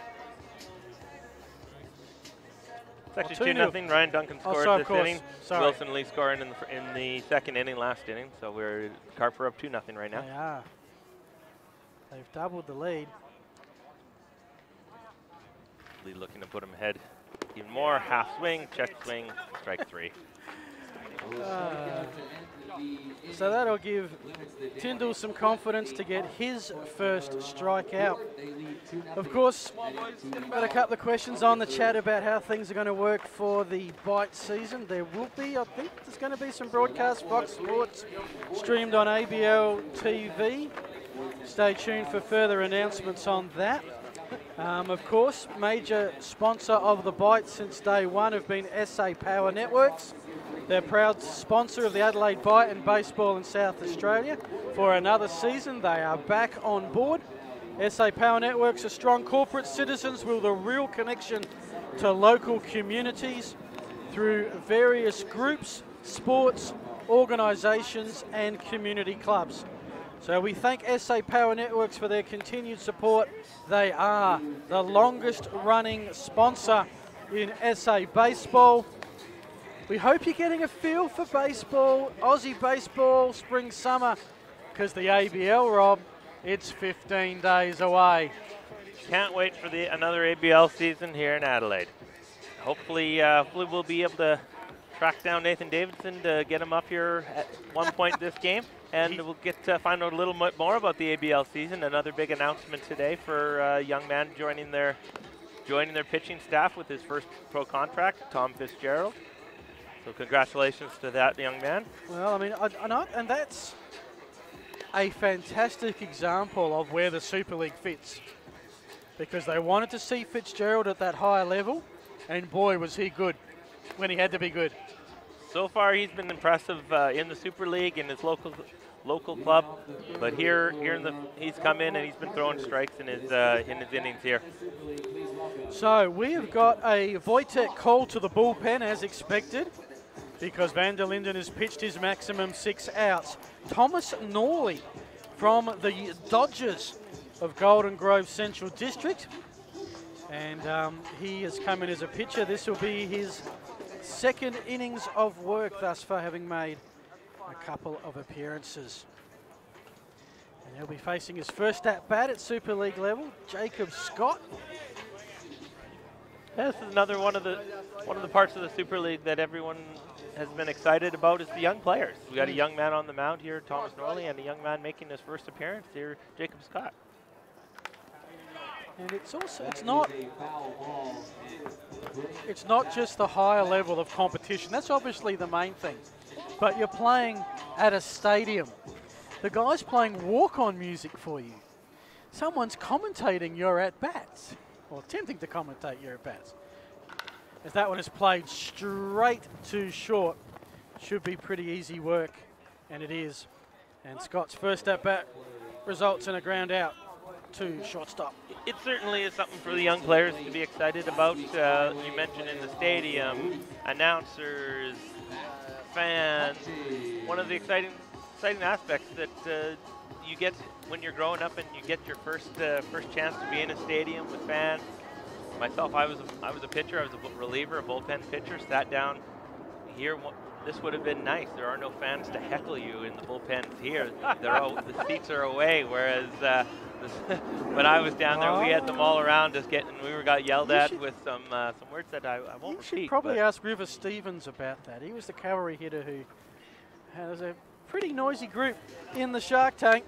It's actually 2-0. Ryan Duncan scored this inning. Sorry. Wilson Lee scoring in the second inning, last inning. So we're Carp are up 2-0 right now. They are. They've doubled the lead. Lee looking to put him ahead even more. Half swing, check swing, strike 3. So that'll give Tyndall some confidence to get his first strikeout. Of course, got a couple of questions on the chat about how things are going to work for the Bite season. There will be, I think there's going to be some broadcast, Fox Sports streamed on ABL TV. Stay tuned for further announcements on that. Of course, major sponsor of the Bite since day one have been SA Power Networks. They're proud sponsor of the Adelaide Bite and baseball in South Australia. For another season, they are back on board. SA Power Networks are strong corporate citizens with a real connection to local communities through various groups, sports, organisations and community clubs. So we thank SA Power Networks for their continued support. They are the longest running sponsor in SA baseball. We hope you're getting a feel for baseball, Aussie baseball, spring, summer, because the ABL, Rob, it's 15 days away. Can't wait for another ABL season here in Adelaide. Hopefully we'll be able to track down Nathan Davidson to get him up here at one point this game. And we'll get to find out a little bit more about the ABL season. Another big announcement today for a young man joining their pitching staff with his first pro contract, Tom Fitzgerald. So congratulations to that young man. Well, I mean, and that's a fantastic example of where the Super League fits, because they wanted to see Fitzgerald at that higher level, and boy was he good when he had to be good. So far, he's been impressive in the Super League in his local club, but here he's come in and he's been throwing strikes in his innings here. So we have got a Wojtek call to the bullpen as expected, because Van der Linden has pitched his maximum 6 outs. Thomas Norley from the Dodgers of Golden Grove Central District, and he has come in as a pitcher. This will be his second innings of work thus far, having made a couple of appearances. And he'll be facing his first at-bat at Super League level, Jacob Scott. This is another one of the parts of the Super League that everyone has been excited about, is the young players. We got a young man on the mound here, Thomas Norley, and a young man making his first appearance here, Jacob Scott. And it's also, it's not just the higher level of competition. That's obviously the main thing. But you're playing at a stadium. The guy's playing walk-on music for you. Someone's commentating your at-bats, or attempting to commentate your at-bats. As that one is played straight to short, should be pretty easy work, and it is. And Scott's first at-bat results in a ground out to shortstop. It certainly is something for the young players to be excited about. You mentioned in the stadium, announcers, fans. One of the exciting aspects that you get when you're growing up and you get your first chance to be in a stadium with fans. Myself, I was a pitcher. I was a reliever, a bullpen pitcher. Sat down here. This would have been nice. There are no fans to heckle you in the bullpens here. The seats are away. Whereas when I was down there, we had them all around us we got yelled at with some words that I won't repeat. You should probably ask River Stevens about that. He was the cavalry hitter who has a pretty noisy group in the Shark Tank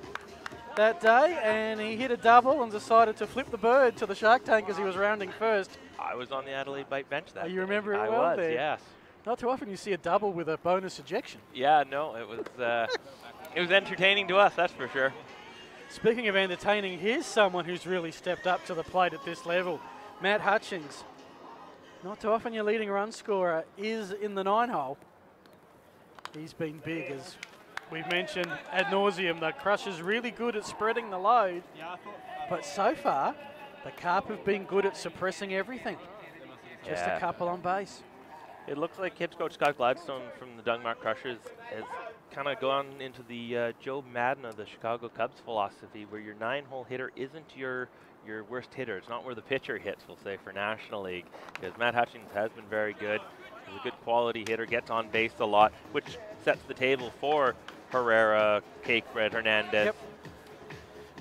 that day, and he hit a double and decided to flip the bird to the Shark Tank as he was rounding first. I was on the Adelaide Bite bench that day. You remember it well? I was, there? yes. Not too often you see a double with a bonus ejection. Yeah, no, it was entertaining to us, that's for sure. Speaking of entertaining, here's someone who's really stepped up to the plate at this level, Matt Hutchings. Not too often your leading run scorer is in the 9-hole. He's been big, as we've mentioned ad nauseum. The Crushers really good at spreading the load, but so far the Carp have been good at suppressing everything. Just a couple on base. It looks like head coach Scott Gladstone from the Dungmark Crushers has kind of gone into the Joe Madden of the Chicago Cubs philosophy, where your 9-hole hitter isn't your worst hitter. It's not where the pitcher hits, we'll say, for National League, because Matt Hutchings has been very good. He's a good quality hitter, gets on base a lot, which sets the table for Herrera, Cakebread, Hernandez. Yep.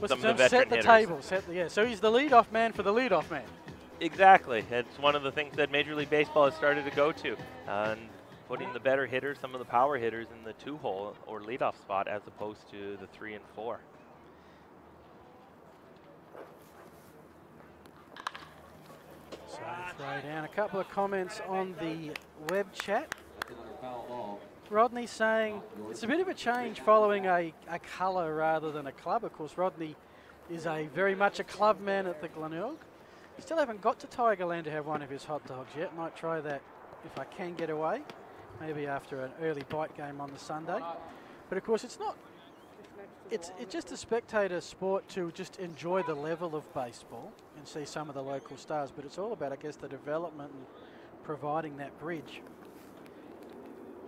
Some of the veteran hitters. Table. So he's the leadoff man for the leadoff man. Exactly. It's one of the things that Major League Baseball has started to go to, and putting the better hitters, some of the power hitters, in the 2-hole or leadoff spot as opposed to the 3 and 4. So throw down a couple of comments on the web chat. Rodney saying it's a bit of a change following a colour rather than a club. Of course, Rodney is very much a club man at the Glenelg. Still haven't got to Tigerland to have one of his hot dogs yet. Might try that if I can get away. Maybe after an early bite game on the Sunday. But of course, it's just a spectator sport to just enjoy the level of baseball and see some of the local stars. But it's all about, I guess, the development and providing that bridge.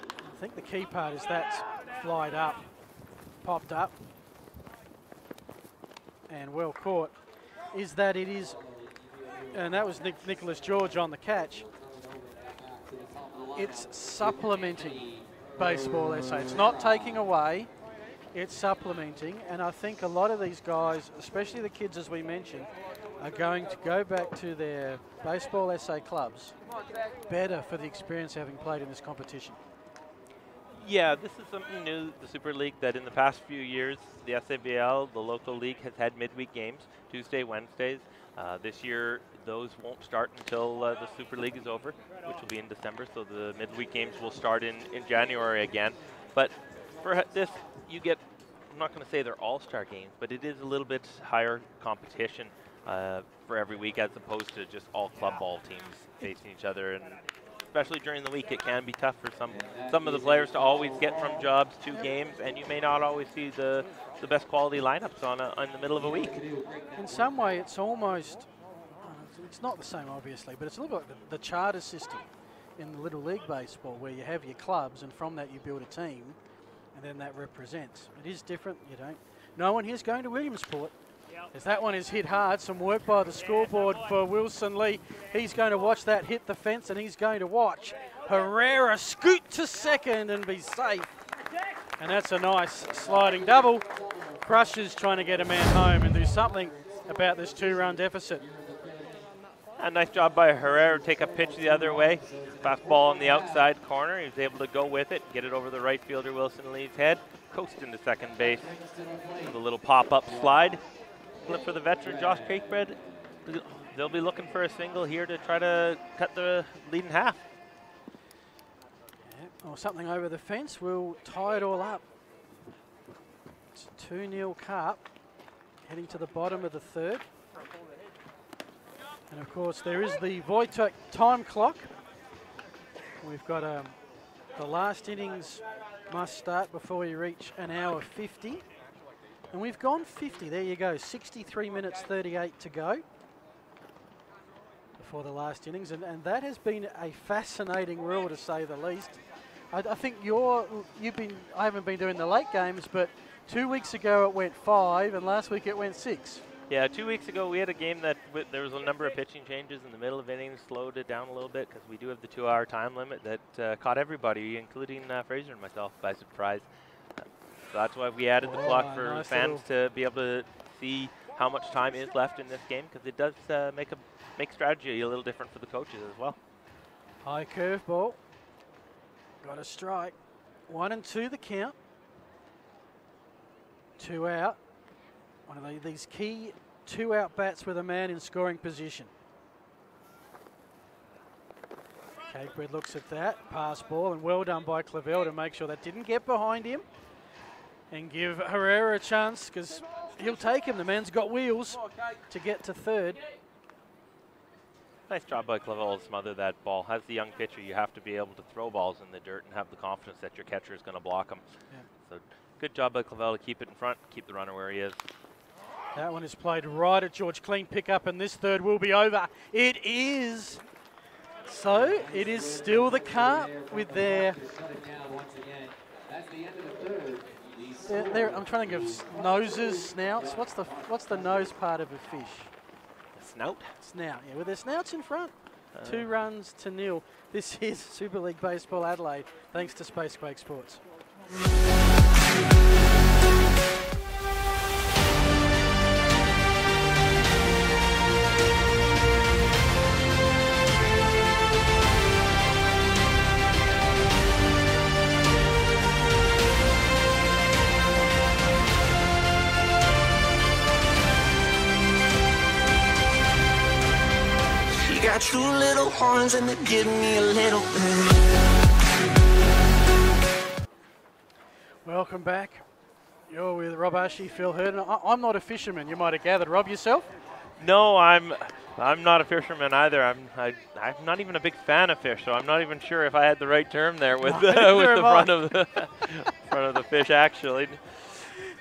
I think the key part is that's flied up, popped up, and well caught, is that it is, and that was Nicholas George on the catch. It's supplementing baseball, SA. It's not taking away, it's supplementing. And I think a lot of these guys, especially the kids as we mentioned, are going to go back to their baseball SA clubs better for the experience having played in this competition. Yeah, this is something new, the Super League, that in the past few years, the SABL, the local league, has had midweek games, Tuesday, Wednesdays. This year, those won't start until the Super League is over, which will be in December, so the midweek games will start in January again. But for this, you get I'm not going to say they're all-star games, but it is a little bit higher competition for every week as opposed to just all club ball teams facing each other. And especially during the week, it can be tough for some of the players to always get from jobs to games, and you may not always see the best quality lineups in the middle of a week. In some way, it's almost, it's not the same obviously, but it's a little like the charter system in the Little League Baseball, where you have your clubs and from that you build a team and then that represents. It is different, you don't. No one here's going to Williamsport. As that one is hit hard, some work by the scoreboard for Wilson Lee. He's going to watch that hit the fence, and he's going to watch Herrera scoot to second and be safe. And that's a nice sliding double. Crushers trying to get a man home and do something about this 2-run deficit. A nice job by Herrera to take a pitch the other way. Fastball on the outside corner. He was able to go with it, get it over the right fielder Wilson Lee's head, coast into second base with a little pop-up slide. Flip for the veteran Josh Cakebread. They'll be looking for a single here to try to cut the lead in half. Yeah, or something over the fence will tie it all up. It's 2-0 Carp, heading to the bottom of the third. And of course there is the Wojtek time clock. We've got the last innings must start before we reach an hour 50. And we've gone 50, there you go, 63 minutes 38 to go before the last innings. And that has been a fascinating rule, to say the least. I think I haven't been doing the late games, but 2 weeks ago it went 5 and last week it went 6. Yeah, 2 weeks ago we had a game that there was a number of pitching changes in the middle of innings, slowed it down a little bit because we do have the 2-hour time limit that caught everybody, including Fraser and myself, by surprise. So that's why we added the clock for nice fans to be able to see how much time is left in this game, because it does make strategy a little different for the coaches as well. High curveball, got a strike. 1 and 2 the count. 2 out. One of these key 2-out bats with a man in scoring position. Cakebread looks at that, pass ball, and well done by Clavel to make sure that didn't get behind him and give Herrera a chance, because he'll take him. The man's got wheels to get to third. Nice job by Clavel to smother that ball. As the young pitcher, you have to be able to throw balls in the dirt and have the confidence that your catcher is going to block them. Yeah. So good job by Clavel to keep it in front, keep the runner where he is. That one is played right at George. Clean pickup, and this third will be over. It is. So it is still the Carp with their. I'm trying to think of noses, snouts. What's the nose part of a fish? Snout? Snout, yeah, with their snouts in front. 2 runs to 0. This is Super League Baseball Adelaide, thanks to Spacequake Sports. Got 2 little horns and they give me a little bit. Welcome back. You're with Rob Ashley, Phil Hurden. I'm not a fisherman, you might have gathered. Rob, yourself? No, I'm not a fisherman either. I'm not even a big fan of fish, so I'm not even sure if I had the right term there with with the front of the fish. Actually,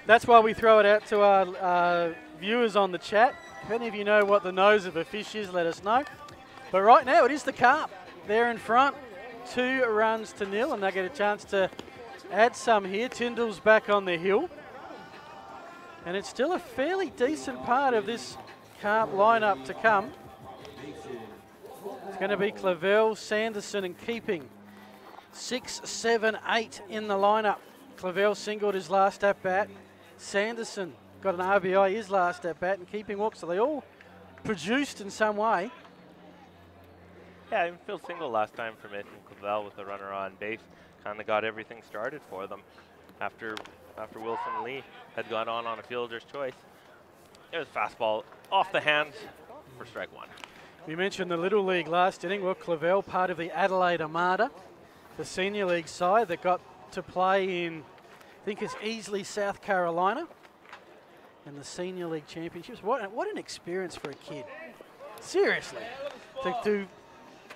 that's why we throw it out to our viewers on the chat. If any of you know what the nose of a fish is, let us know. But right now it is the Carp. They're in front, 2 runs to 0, and they get a chance to add some here. Tyndall's back on the hill. And it's still a fairly decent part of this Carp lineup to come. It's going to be Clavel, Sanderson, and Keeping. 6, 7, 8 in the lineup. Clavel singled his last at-bat. Sanderson got an RBI his last at-bat, and Keeping walks. So they all produced in some way. Yeah, even Phil single last time from it, and Clavel with the runner on base kind of got everything started for them after Wilson Lee had gone on a fielder's choice. There's a fastball off the hands for strike 1. We mentioned the Little League last inning. Well, Clavel, part of the Adelaide Armada, the senior league side that got to play in I think it's easily South Carolina in the Senior League Championships. What an experience for a kid. Seriously. To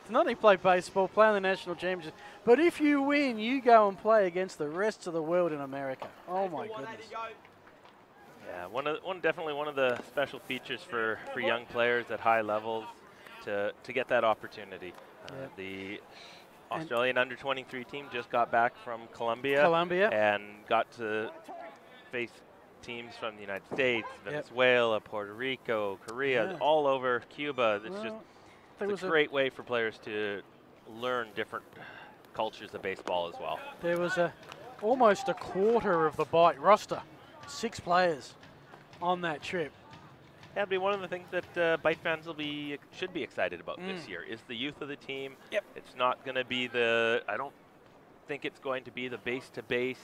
not only play baseball, play in the national championship, but if you win, you go and play against the rest of the world in America. Oh my goodness. Yeah, definitely one of the special features for young players at high levels to get that opportunity. The Australian under-23 team just got back from Colombia and got to face teams from the United States, Venezuela, Puerto Rico, Korea, all over Cuba. It's a great way for players to learn different cultures of baseball as well. There was almost a quarter of the Bite roster, 6 players on that trip. That'd be one of the things that Bite fans should be excited about this year is the youth of the team. It's not going to be I don't think it's going to be the base-to-base,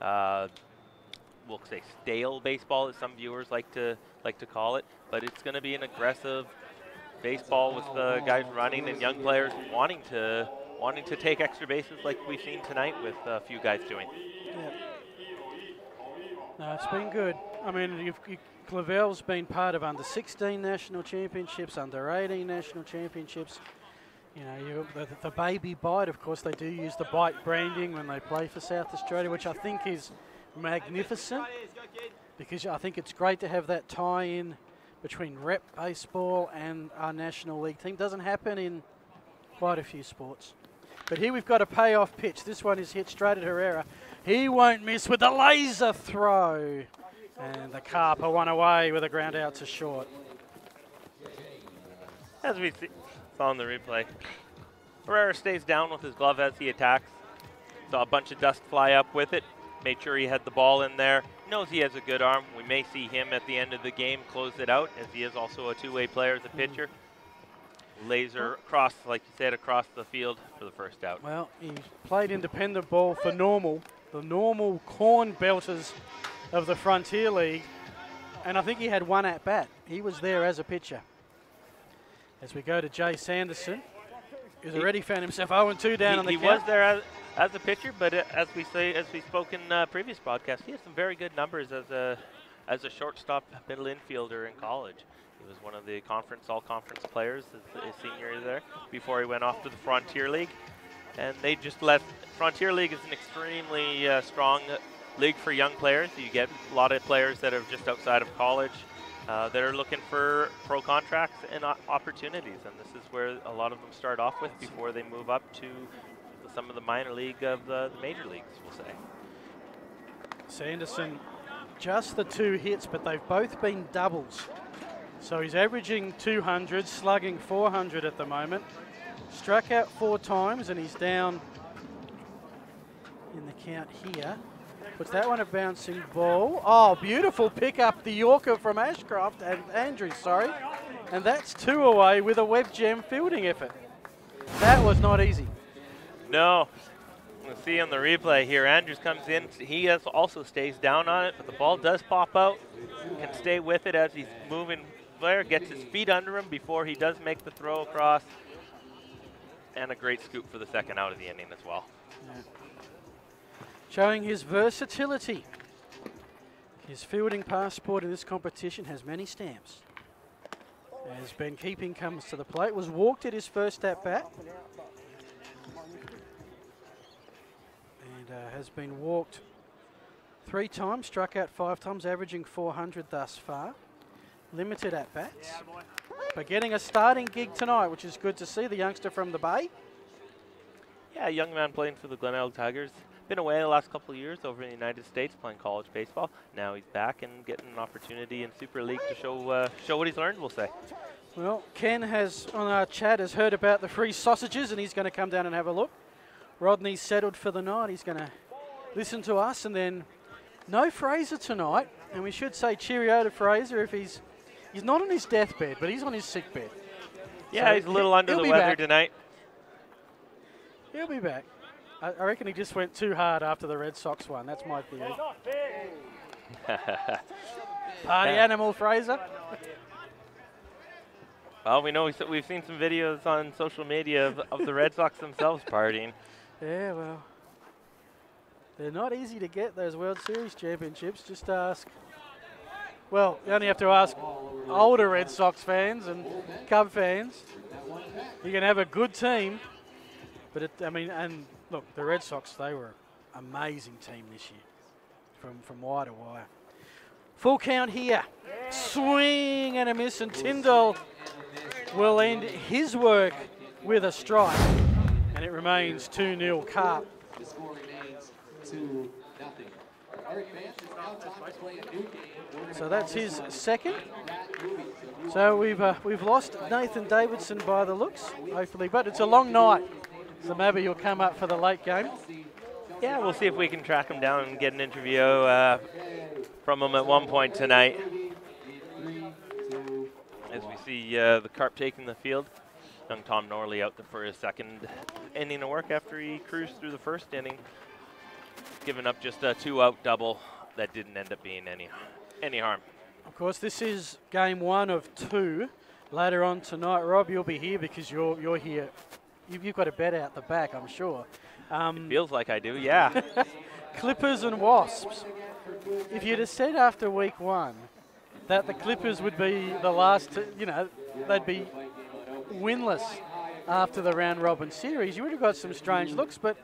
we'll say stale baseball, as some viewers like to call it, but it's going to be an aggressive baseball with the guys running and young players wanting to take extra bases like we've seen tonight with a few guys doing. No, it's been good. I mean, Clavel's been part of under-16 national championships, under-18 national championships. You know, the baby Bite, of course, they do use the Bite branding when they play for South Australia, which I think is magnificent, because I think it's great to have that tie-in between rep baseball and our National League team. Doesn't happen in quite a few sports. But here we've got a payoff pitch. This one is hit straight at Herrera. He won't miss with the laser throw. And the Carp are one away with a ground out to short. As we saw in the replay, Herrera stays down with his glove as he attacks. Saw a bunch of dust fly up with it. Made sure he had the ball in there. Knows he has a good arm. We may see him at the end of the game close it out, as he is also a two-way player as a pitcher. Laser across, like you said, across the field for the first out. Well, he played independent ball for the normal corn belters of the Frontier League, and I think he had one at bat. He was there as a pitcher. As we go to Jay Sanderson, who's already found himself 0-2 down on the count. He was there as a pitcher, but as we spoke in previous broadcasts, he has some very good numbers as a shortstop middle infielder in college. He was one of the all-conference players his senior year there before he went off to the Frontier League. And they just Frontier League is an extremely strong league for young players. You get a lot of players that are just outside of college that are looking for pro contracts and opportunities. And this is where a lot of them start off with before they move up to some of the minor league of the major leagues, we'll say. Sanderson, just the 2 hits, but they've both been doubles. So he's averaging 200, slugging 400 at the moment. Struck out 4 times, and he's down in the count here. Puts that one a bouncing ball. Oh, beautiful pick up the Yorker from Ashcroft, and Andrews, sorry. And that's 2 away with a Web Jam fielding effort. That was not easy. No. We'll see on the replay here, Andrews comes in. He also stays down on it, but the ball does pop out. Can stay with it as he's moving there, gets his feet under him before he does make the throw across. And a great scoop for the second out of the inning as well. Yeah. Showing his versatility. His fielding passport in this competition has many stamps. As Ben Keeping comes to the plate, was walked at his first at-bat. And has been walked 3 times, struck out 5 times, averaging 400 thus far. Limited at-bats, but getting a starting gig tonight, which is good to see, the youngster from the Bay. Yeah, a young man playing for the Glenelg Tigers. Been away the last couple of years over in the United States playing college baseball. Now he's back and getting an opportunity in Super League to show what he's learned, we'll say. Well, Ken has, on our chat, has heard about the free sausages, and he's going to come down and have a look. Rodney's settled for the night. He's going to listen to us, and then no Fraser tonight. And we should say cheerio to Fraser if he's not on his deathbed, but he's on his sick bed. Yeah, so he's a little under the weather tonight. He'll be back. I reckon he just went too hard after the Red Sox won. That's my theory. Party animal, Fraser. Well, we know we've seen some videos on social media of the Red Sox themselves partying. Yeah, well. They're not easy to get, those World Series championships. Just ask, well, you only have to ask older Red Sox fans and Cub fans. You can have a good team, but and look, the Red Sox, they were an amazing team this year from wire to wire. Full count here. Swing and a miss, and Tyndall will end his work with a strike, and it remains 2-0 Carp. So that's his second. So we've lost Nathan Davidson by the looks, hopefully, but it's a long night. So maybe he'll come up for the late game. Yeah, we'll see if we can track him down and get an interview from him at one point tonight. As we see the Carp taking the field. Young Tom Norley out there for his second inning of work after he cruised through the first inning, giving up just a 2-out double that didn't end up being any harm. Of course, this is game 1 of 2. Later on tonight, Rob, you'll be here because you're here. You've got a bet out the back, I'm sure. It feels like I do, yeah. Clippers and Wasps. If you'd have said after week 1 that the Clippers would be the last, they'd be winless after the round robin series, you would have got some strange looks, but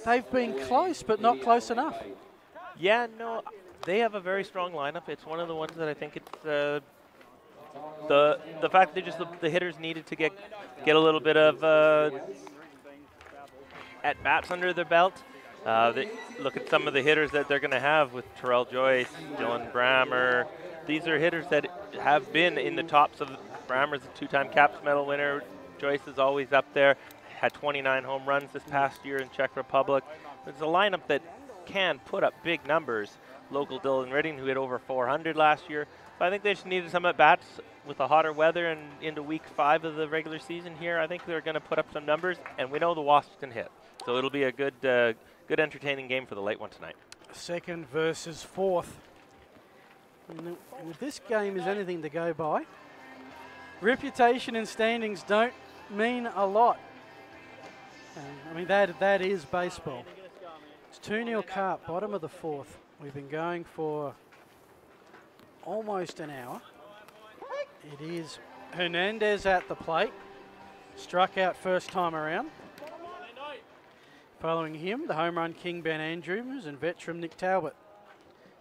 they've been close, but not close enough. Yeah, no, they have a very strong lineup. It's one of the ones that I think it's the fact that just the hitters needed to get a little bit of at bats under their belt. They look at some of the hitters that they're going to have with Terrell Joyce, Dylan Brammer. These are hitters that have been in the tops of. Brammer's a 2-time Caps medal winner. Joyce is always up there. Had 29 home runs this past year in Czech Republic. It's a lineup that can put up big numbers. Local Dylan Redding, who hit over 400 last year. So I think they just needed some at-bats with the hotter weather and into week 5 of the regular season here. I think they're going to put up some numbers, and we know the Wasps can hit. So it'll be a good entertaining game for the late one tonight. Second versus fourth. And if this game is anything to go by, reputation and standings don't mean a lot. That is baseball. It's 2-0 Carp, bottom of the 4th. We've been going for almost an hour. It is Hernandez at the plate. Struck out first time around. Following him, the home run king Ben Andrews and veteran Nick Talbot.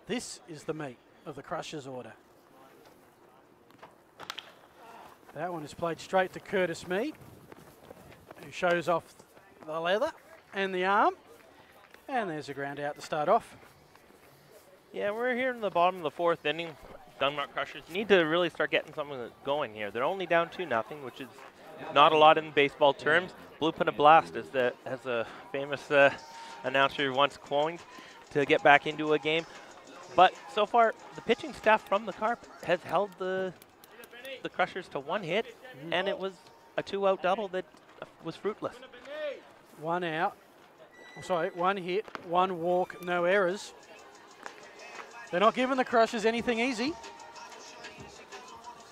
This is the meat of the Crushers order. That one is played straight to Curtis Mead, who shows off the leather and the arm. And there's a ground out to start off. Yeah, we're here in the bottom of the 4th inning. Dunmore Crushers need to really start getting something going here. They're only down 2-0, which is not a lot in baseball terms. Blue Pin a blast, as a famous announcer once coined, to get back into a game. But so far, the pitching staff from the Carp has held the Crushers to 1 hit, and it was a 2-out double that was fruitless. 1 out. 1 hit, 1 walk, no errors. They're not giving the Crushers anything easy.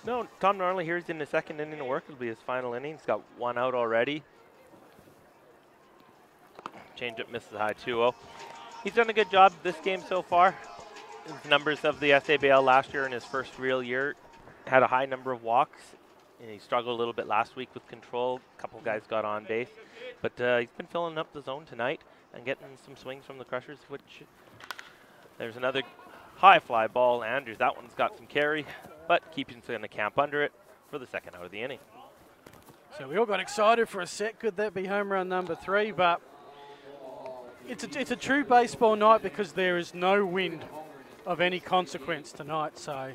No, Tom Norley here is in the second inning of work. It'll be his final inning. He's got 1 out already. Changeup misses high 2-0. He's done a good job this game so far. His numbers of the SABL last year in his first real year had a high number of walks. And he struggled a little bit last week with control. A couple guys got on base. But he's been filling up the zone tonight and getting some swings from the Crushers, which there's another high fly ball. Andrews, that one's got some carry, but keeping in the camp under it for the second out of the inning. So we all got excited for a set. Could that be home run number 3? But it's a true baseball night because there is no wind of any consequence tonight. So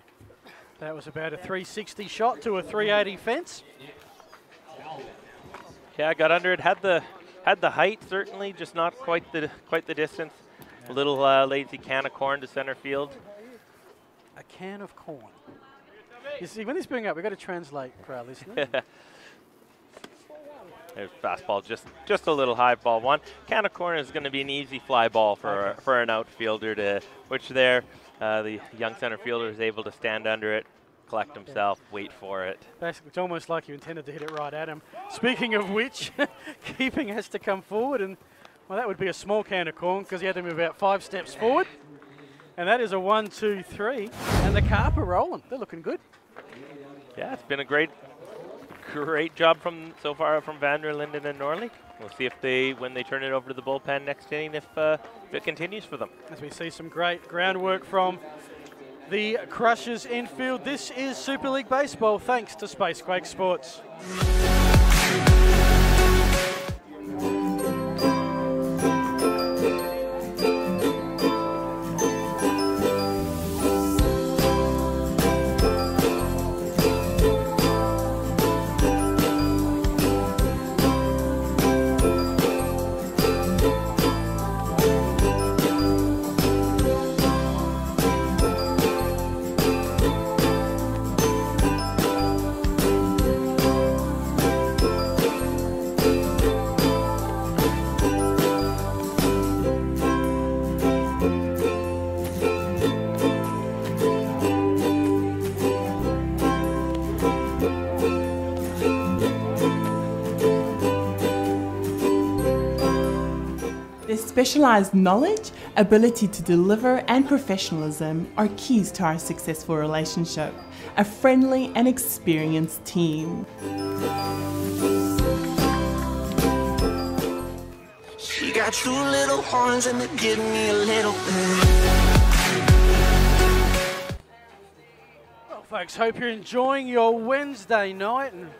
that was about a 360 shot to a 380 fence. Yeah, got under it. Had the height certainly, just not quite the distance. A little lazy can of corn to center field. A can of corn. You see, when this bring up, we've got to translate for our listeners. There's fastball, just a little high ball one. Can of corn is going to be an easy fly ball for an outfielder to, which there the young center fielder is able to stand under it, collect himself, wait for it. Basically, it's almost like you intended to hit it right at him. Speaking of which, keeping has to come forward, and Well, that would be a small can of corn because he had to move about 5 steps forward. And that is a 1, 2, 3. And the Carp are rolling. They're looking good. Yeah, it's been a great job so far from Vander Linden and Norley. We'll see if when they turn it over to the bullpen next inning, if it continues for them. As we see some great groundwork from the Crushers infield. This is Super League Baseball, thanks to Spacequake Sports. Specialised knowledge, ability to deliver, and professionalism are keys to our successful relationship. A friendly and experienced team. She got 2 little horns and they give me a little bit. Well, folks, hope you're enjoying your Wednesday night. And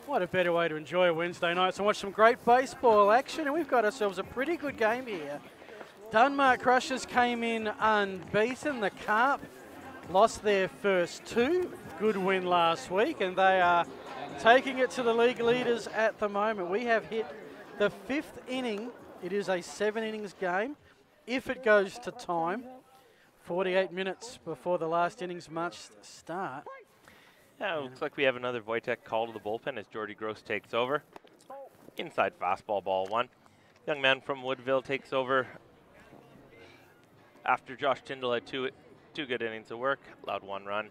what a better way to enjoy a Wednesday night and watch some great baseball action. And we've got ourselves a pretty good game here. Dunmark Crushers came in unbeaten. The Carp lost their first 2. Good win last week, and they are taking it to the league leaders at the moment. We have hit the 5th inning. It is a 7 innings game. If it goes to time, 48 minutes before the last innings must start. Yeah, it looks like we have another Wojtek call to the bullpen as Jordy Gross takes over. Inside fastball, ball 1. Young man from Woodville takes over after Josh Tyndall had two good innings of work, allowed 1 run.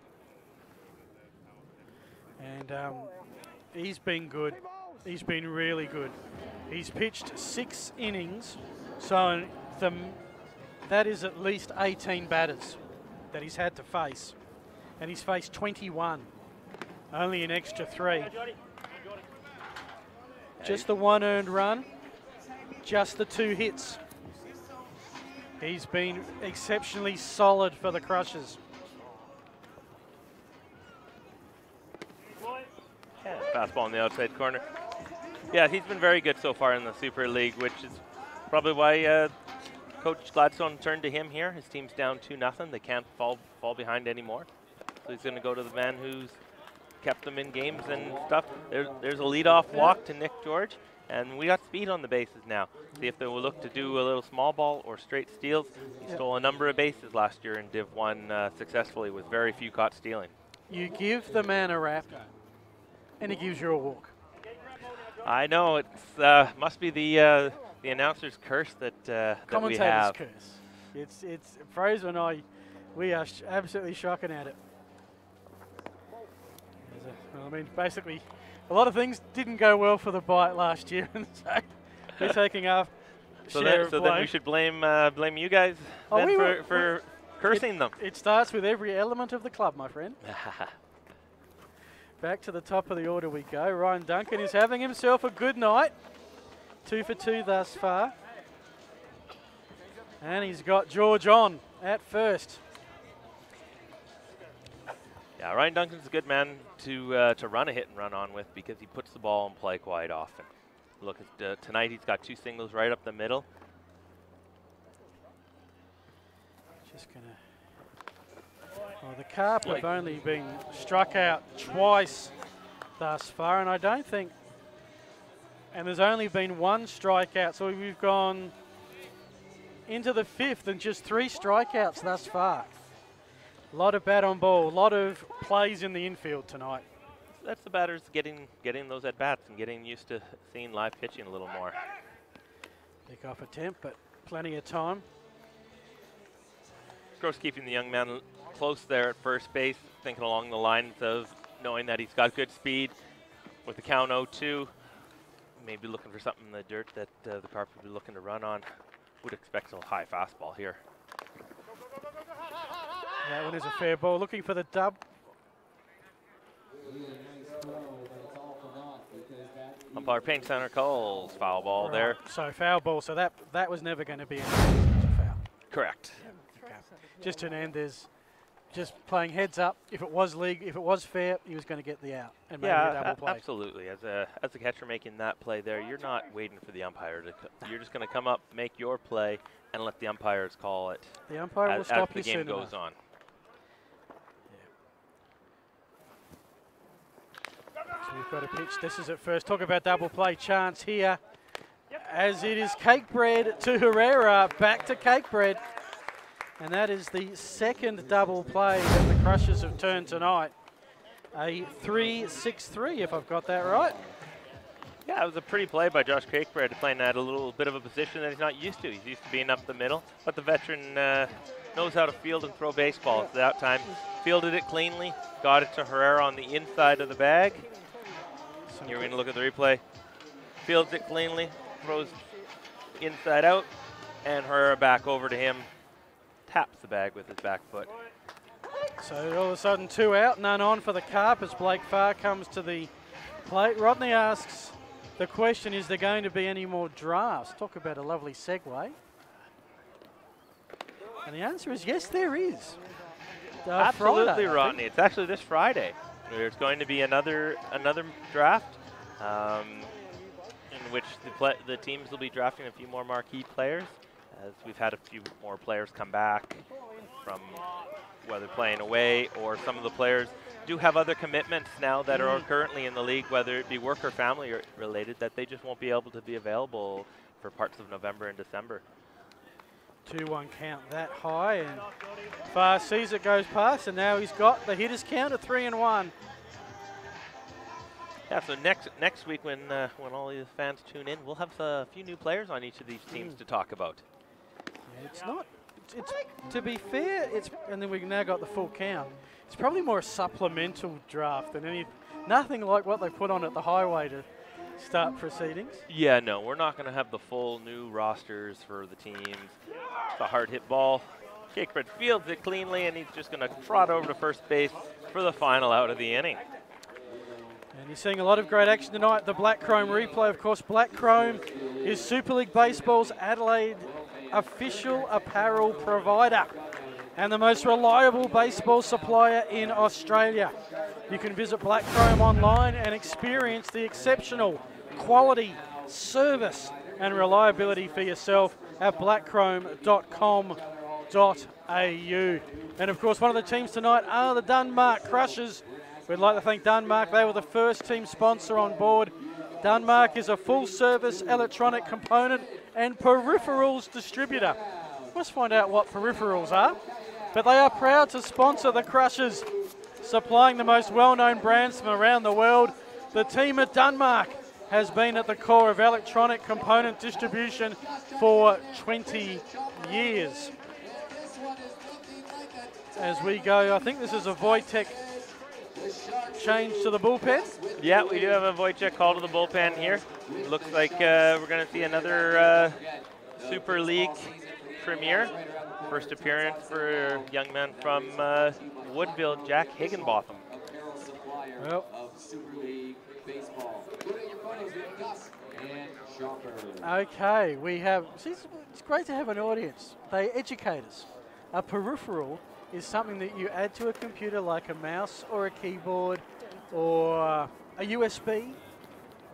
And he's been good. He's been really good. He's pitched 6 innings, so that is at least 18 batters that he's had to face. And he's faced 21. Only an extra 3. Just the 1 earned run, just the 2 hits. He's been exceptionally solid for the Crushers. Yeah, fastball in the outside corner. Yeah, he's been very good so far in the Super League, which is probably why Coach Gladstone turned to him here. His team's down 2-0. They can't fall behind anymore. So he's going to go to the man who's kept them in games and stuff. There's a leadoff walk to Nick George, and we got speed on the bases now. See if they will look to do a little small ball or straight steals. He stole a number of bases last year in Div 1 successfully with very few caught stealing. You give the man a rap, and he gives you a walk. I know, it must be the announcer's curse that we have. Commentator's curse. It's Fraser and we are absolutely shocking at it. Well, I mean, basically, a lot of things didn't go well for the Bite last year, and so we're taking our share of blame. Then we should blame you guys for cursing them. It starts with every element of the club, my friend. Back to the top of the order we go. Ryan Duncan is having himself a good night. 2 for 2 thus far. And he's got George on at first. Yeah, Ryan Duncan's a good man to run a hit and run on with because he puts the ball in play quite often. Look, tonight he's got 2 singles right up the middle. Just gonna. Well, the Carp have only been struck out twice thus far, and I don't think. And there's only been 1 strikeout, so we've gone into the 5th and just 3 strikeouts thus far. A lot of bat on ball, a lot of plays in the infield tonight. That's the batters getting those at bats and getting used to seeing live pitching a little more. Pick off attempt, but plenty of time. Gross keeping the young man close there at first base, thinking along the lines of knowing that he's got good speed with the count 0-2. maybe looking for something in the dirt that the Carp would be looking to run on. Would expect a high fastball here. That one is a fair ball. Looking for the dub. Umpire Payne Center calls foul ball there. So foul ball. So that was never going to be a foul. Correct. Okay. Just Hernandez, just playing heads up. If it was fair, he was going to get the out and maybe a double play. Absolutely. As a catcher making that play there, you're not waiting for the umpire to. You're just going to come up, make your play, and let the umpires call it. The umpire will stop you as the game goes on. So we've got a pitch. This is at first. Talk about double play chance here. As it is cake bread to Herrera. Back to cake bread. And that is the second double play that the Crushers have turned tonight. A 3-6-3, if I've got that right. Yeah, it was a pretty play by Josh Cakebread, playing at a little bit of a position that he's not used to. He's used to being up the middle, but the veteran knows how to field and throw baseballs. That time, fielded it cleanly, got it to Herrera on the inside of the bag. You're going to look at the replay. Fields it cleanly, throws inside out, and Herrera back over to him. Taps the bag with his back foot. So all of a sudden 2 out, none on for the Carp as Blake Farr comes to the plate. Rodney asks the question, is there going to be any more drafts? Talk about a lovely segue. And the answer is yes, there is. Absolutely, Friday, Rodney. It's actually this Friday. There's going to be another draft in which the teams will be drafting a few more marquee players, as we've had a few more players come back from whether playing away, or some of the players do have other commitments now that are currently in the league, whether it be work or family related, that they just won't be able to be available for parts of November and December. 2-1 count that high, and Farr sees it goes past, and now he's got the hitters count at 3-1. Yeah, so next week when all these fans tune in, we'll have a few new players on each of these teams to talk about. Yeah, it's not. It's to be fair. And then we've now got the full count. It's probably more a supplemental draft than nothing like what they put on at the Highway to start proceedings. Yeah, no, we're not going to have the full new rosters for the teams. It's a hard hit ball. Cakebread fields it cleanly, and he's just going to trot over to first base for the final out of the inning. And you're seeing a lot of great action tonight. The Black Chrome replay, of course. Black Chrome is Super League Baseball's Adelaide official apparel provider and the most reliable baseball supplier in Australia. You can visit Black Chrome online and experience the exceptional quality, service and reliability for yourself at blackchrome.com.au. And of course, one of the teams tonight are the Denmark Crushers. We'd like to thank Denmark. They were the first team sponsor on board. Denmark is a full-service electronic component and peripherals distributor. Let's find out what peripherals are. But they are proud to sponsor the Crushers, supplying the most well-known brands from around the world. The team at Denmark has been at the core of electronic component distribution for 20 years. As we go, I think this is a Wojtek change to the bullpen. Yeah, we do have a Wojtek call to the bullpen here. Looks like we're going to see another Super League premiere. First appearance for a young man from Woodville, Jack Higginbotham. Well, okay, we have, see, it's great to have an audience. They educate us. A peripheral is something that you add to a computer like a mouse or a keyboard or a USB. Would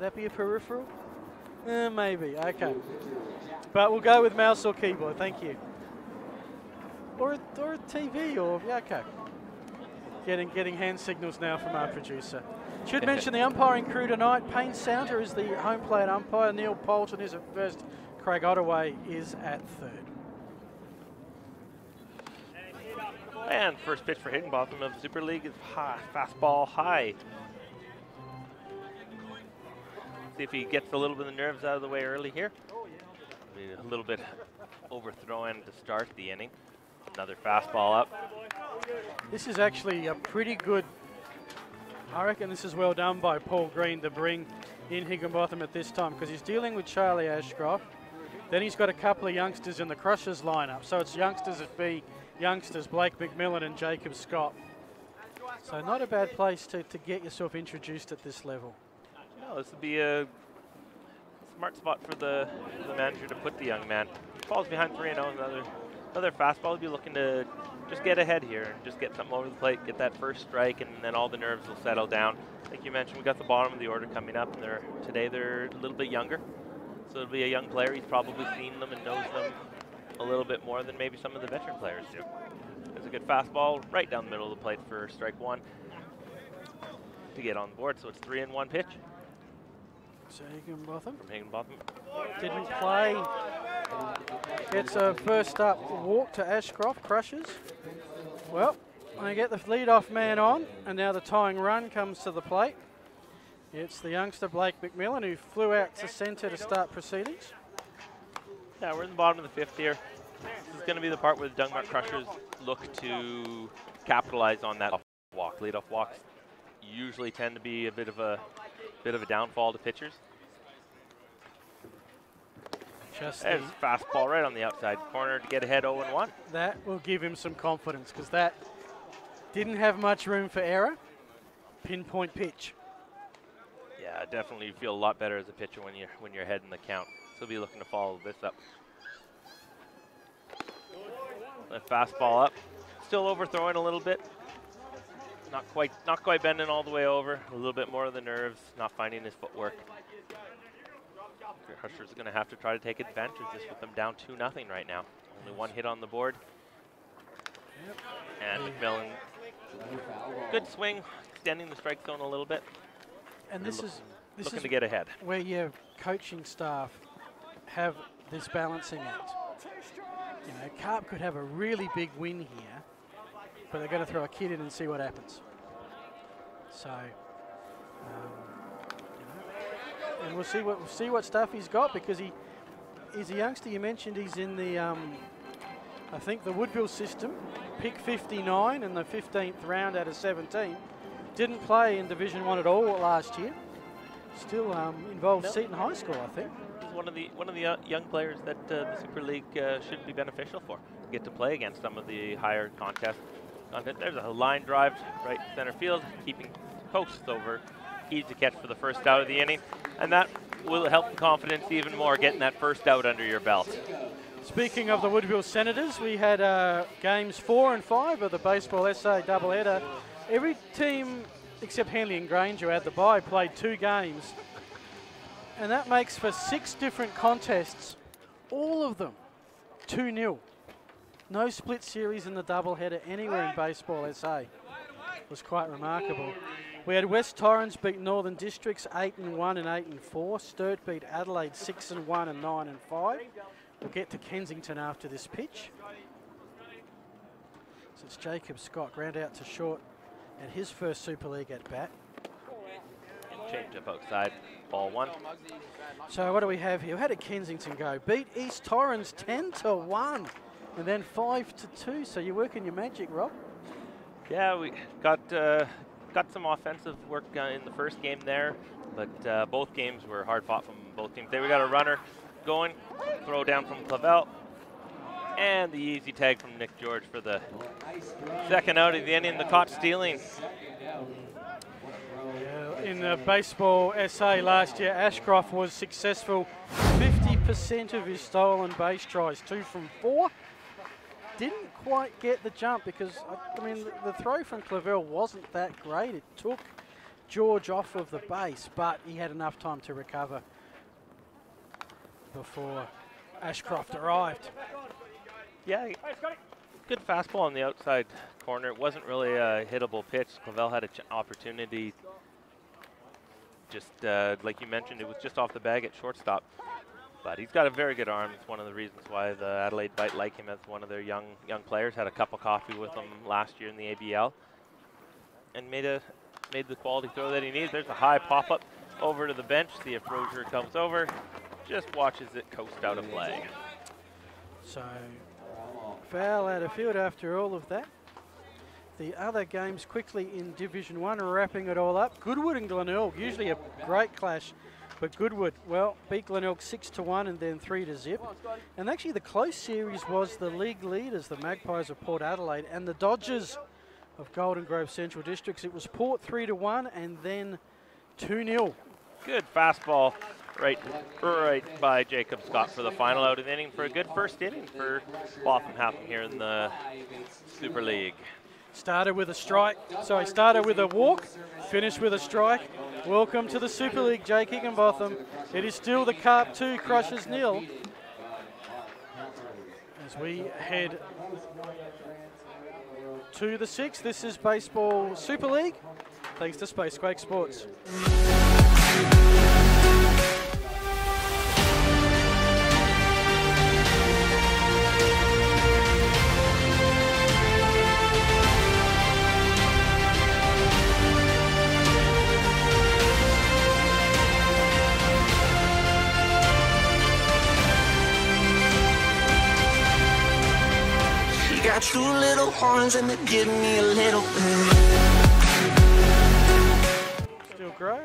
that be a peripheral? Maybe, okay. But we'll go with mouse or keyboard, thank you. Or a TV, or, yeah, okay. Getting hand signals now from our producer. Should mention the umpiring crew tonight. Payne Saunter is the home plate umpire. Neil Poulton is at first. Craig Ottaway is at third. And first pitch for Higginbotham of Super League is high, fastball high. See if he gets a little bit of the nerves out of the way early here. A little bit overthrown to start the inning. Another fastball up. This is actually a pretty good, I reckon this is well done by Paul Green to bring in Higginbotham at this time because he's dealing with Charlie Ashcroft. Then he's got a couple of youngsters in the Crushers lineup. So it's youngsters at B, youngsters Blake McMillan and Jacob Scott. So not a bad place to get yourself introduced at this level. No, this would be a smart spot for the manager to put the young man. He falls behind 3-0, another fastball. He'd be looking to just get ahead here and just get something over the plate, get that first strike, and then all the nerves will settle down. Like you mentioned, we got the bottom of the order coming up, and today they're a little bit younger. So it'll be a young player. He's probably seen them and knows them a little bit more than maybe some of the veteran players do. There's a good fastball right down the middle of the plate for strike one to get on the board. So it's 3-1 pitch. So Higginbotham. From Higginbotham. Didn't play. Gets a first up walk to Ashcroft, Crushers. Well, they get the lead-off man on, and now the tying run comes to the plate. It's the youngster Blake McMillan who flew out to centre to start proceedings. Yeah, we're in the bottom of the fifth here. This is going to be the part where the Dunmark Crushers look to capitalize on that walk. Lead-off walks usually tend to be a bit of a downfall to pitchers. There's a fastball right on the outside corner to get ahead 0-1. That will give him some confidence because that didn't have much room for error. Pinpoint pitch. Yeah, definitely you feel a lot better as a pitcher when you're ahead in the count. So he'll be looking to follow this up. The fastball up, still overthrowing a little bit. Not quite bending all the way over. A little bit more of the nerves, not finding his footwork. Crushers are going to have to try to take advantage of this with them down 2-0 right now. Only one hit on the board. And McMillan, good swing, extending the strike zone a little bit. And this is looking to get ahead. Where your coaching staff have this balancing act. You know, Carp could have a really big win here, but they're going to throw a kid in and see what happens. So, you know, and we'll see what stuff he's got because he's a youngster. You mentioned he's in the I think the Woodville system, pick 59 in the 15th round out of 17. Didn't play in Division 1 at all last year. Still involved Seton High School, I think. He's one of the young players that the Super League should be beneficial for. Get to play against some of the higher contests. There's a line drive right center field, keeping posts over. Easy to catch for the first out of the inning, and that will help the confidence even more, getting that first out under your belt. Speaking of the Woodville Senators, we had games 4 and 5 of the Baseball SA doubleheader. Every team except Henley and Grange, who had the bye, played 2 games. And that makes for 6 different contests, all of them 2-0. No split series in the doubleheader anywhere in Baseball SA. It was quite remarkable. We had West Torrens beat Northern Districts 8-1 and 8-4. Sturt beat Adelaide 6-1 and 9-5. We'll get to Kensington after this pitch. So it's Jacob Scott, ground out to short at his first Super League at bat. Change up outside, ball 1. So what do we have here? How did Kensington go? Beat East Torrens 10-1 and then 5-2. So you're working your magic, Rob. Yeah, we got some offensive work in the first game there, but both games were hard fought from both teams. There we got a runner going, throw down from Clavel, and the easy tag from Nick George for the second out of the inning. The caught stealing. In the Baseball SA last year, Ashcroft was successful. 50% of his stolen base tries, 2 from 4. Didn't quite get the jump because, I mean, the throw from Clavel wasn't that great. It took George off of the base, but he had enough time to recover before Ashcroft arrived. Yeah, good fastball on the outside corner. It wasn't really a hittable pitch. Clavel had an opportunity. Just like you mentioned, it was just off the bag at shortstop. But he's got a very good arm. It's one of the reasons why the Adelaide Bite like him as one of their young players. Had a cup of coffee with him last year in the ABL, and made the quality throw that he needs. There's a high pop up over to the bench. See if Rozier comes over. Just watches it coast out of play. So foul out of field after all of that. The other games quickly in Division 1 are wrapping it all up. Goodwood and Glenelg, usually a great clash. But Goodwood, well, beat Glenelg 6-1 and then 3-0. And actually the close series was the league leaders, the Magpies of Port Adelaide, and the Dodgers of Golden Grove Central Districts. It was Port 3-1 and then 2-0. Good fastball right by Jacob Scott for the final out of the inning for a good first inning for Botham Hatham here in the Super League. Started with a walk, finished with a strike. Welcome to the Super League, Jake Higginbotham. It is still the Carp 2, Crushers 0. As we head to the 6th, this is Baseball Super League, thanks to Spacequake Sports. Got two little horns and they give me a little bit. Still great.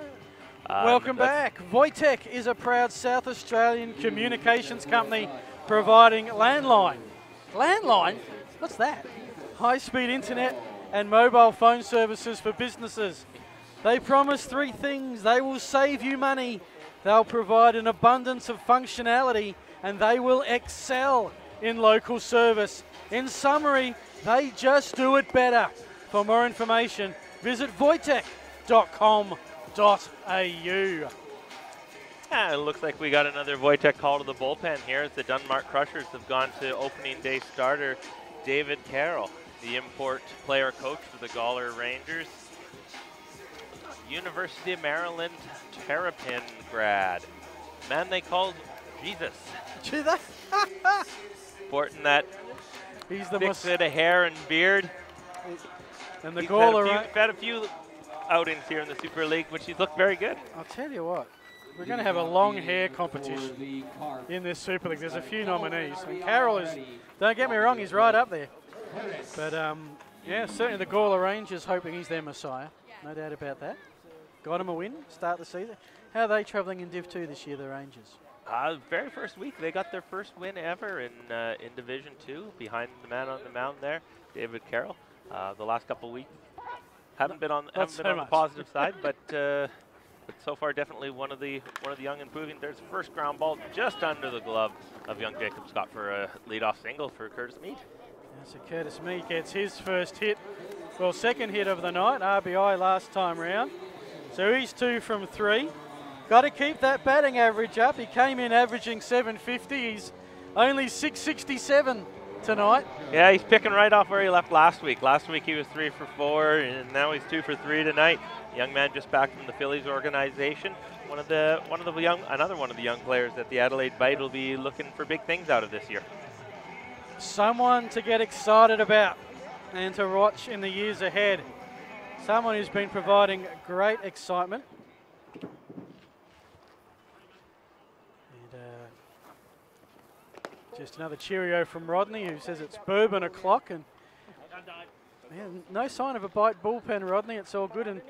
Welcome back. Voitech is a proud South Australian communications company providing landline. Landline? What's that? High-speed internet and mobile phone services for businesses. They promise 3 things. They will save you money. They'll provide an abundance of functionality and they will excel in local service. In summary, they just do it better. For more information, visit voitech.com.au. It looks like we got another Voitech call to the bullpen here as the Dunmark Crushers have gone to opening day starter David Carroll, the import player coach for the Gawler Rangers. University of Maryland Terrapin grad. Man they called Jesus. Gee, that Sporting that he's the thick bit of hair and beard. And the He's Gawler, had a few outings here in the Super League, which he's looked very good. I'll tell you what, we're going to have a long hair competition in this Super League. There's a few nominees. And Carroll is, don't get me wrong, he's right up there. But yeah, certainly the Gawler Rangers hoping he's their messiah. No doubt about that. Got him a win, start the season. How are they travelling in Div 2 this year, the Rangers? Very first week, they got their first win ever in Division 2 behind the man on the mound there, David Carroll. The last couple of weeks haven't been on the positive side, but so far definitely one of the young improving. There's first ground ball just under the glove of young Jacob Scott for a leadoff single for Curtis Mead. Yeah, so Curtis Mead gets his first hit, well, second hit of the night, RBI last time round. So he's 2 from 3. Got to keep that batting average up. He came in averaging 750. He's only 667 tonight. Yeah, he's picking right off where he left last week. Last week he was 3 for 4, and now he's 2 for 3 tonight. Young man just back from the Phillies organization. Another one of the young players that the Adelaide Bite will be looking for big things out of this year. Someone to get excited about and to watch in the years ahead. Someone who's been providing great excitement. Just another cheerio from Rodney, who says it's bourbon o'clock, and man, no sign of a bite bullpen, Rodney. It's all good, and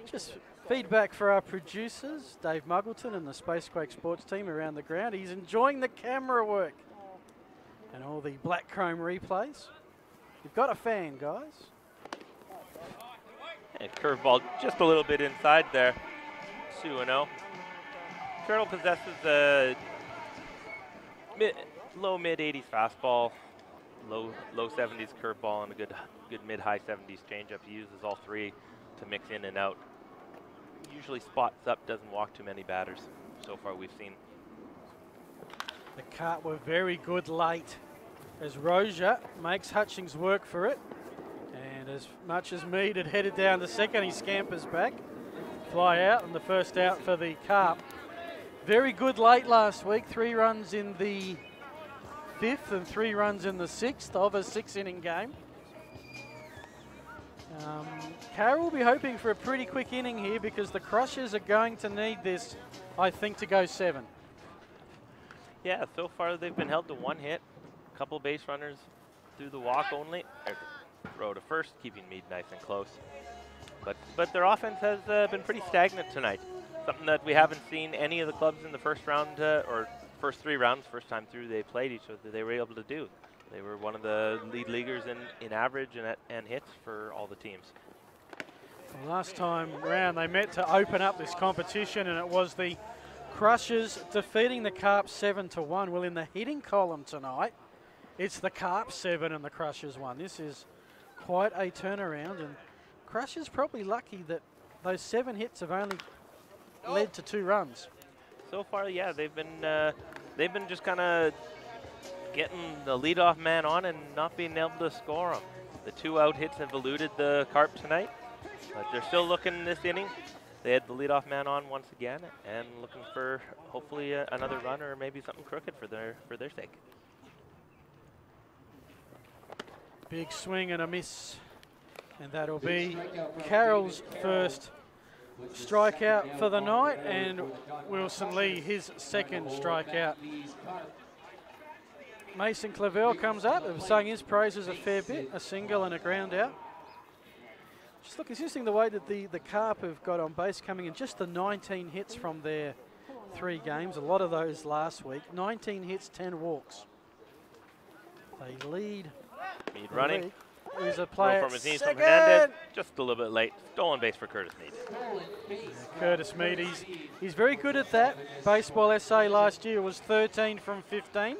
just feedback for our producers, Dave Muggleton and the Spacequake Sports team around the ground. He's enjoying the camera work and all the black chrome replays. You've got a fan, guys. And curveball just a little bit inside there. 2-0. Carroll possesses a low mid-80s fastball, low 70s curveball, and a good mid-high 70s changeup. He uses all 3 to mix in and out. Usually spots up, doesn't walk too many batters. So far we've seen. The Carp were very good late as Rozier makes Hutchings work for it. And as much as Mead had headed down to second, he scampers back. Fly out, and the first out for the Carp. Very good late last week. 3 runs in the 5th and 3 runs in the 6th of a 6-inning game. Carroll will be hoping for a pretty quick inning here because the Crushers are going to need this, I think, to go 7. Yeah, so far they've been held to 1 hit. A couple base runners through the walk only. Throw to first, keeping Mead nice and close. But their offense has been pretty stagnant tonight. something that we haven't seen any of the clubs in the first round or first 3 rounds, first time through they played each other, they were able to do. They were one of the lead leaguers in average and hits for all the teams. Well, last time round they met to open up this competition, and it was the Crushers defeating the Carp 7-1. Well, in the hitting column tonight, it's the Carp 7 and the Crushers 1. This is quite a turnaround, and Crushers probably lucky that those 7 hits have only led to 2 runs. So far, yeah, they've been just kind of getting the leadoff man on and not being able to score them. The 2 out hits have eluded the Carp tonight, but they're still looking this inning. They had the leadoff man on once again and looking for hopefully another run or maybe something crooked for their sake. Big swing and a miss, and that'll be Carroll's first strikeout for the night, and Wilson Lee his second strikeout. Mason Clavel comes up, they've sung his praises a fair bit, a single and a ground out. Just look, it's interesting the way that the Carp have got on base coming in, just the 19 hits from their 3 games, a lot of those last week, 19 hits, 10 walks. They lead. Mead running. There's a play from his knees from Hernandez, just a little bit late. Stolen base for Curtis Mead. Yeah, Curtis Mead, he's very good at that. Baseball SA last year was 13 from 15.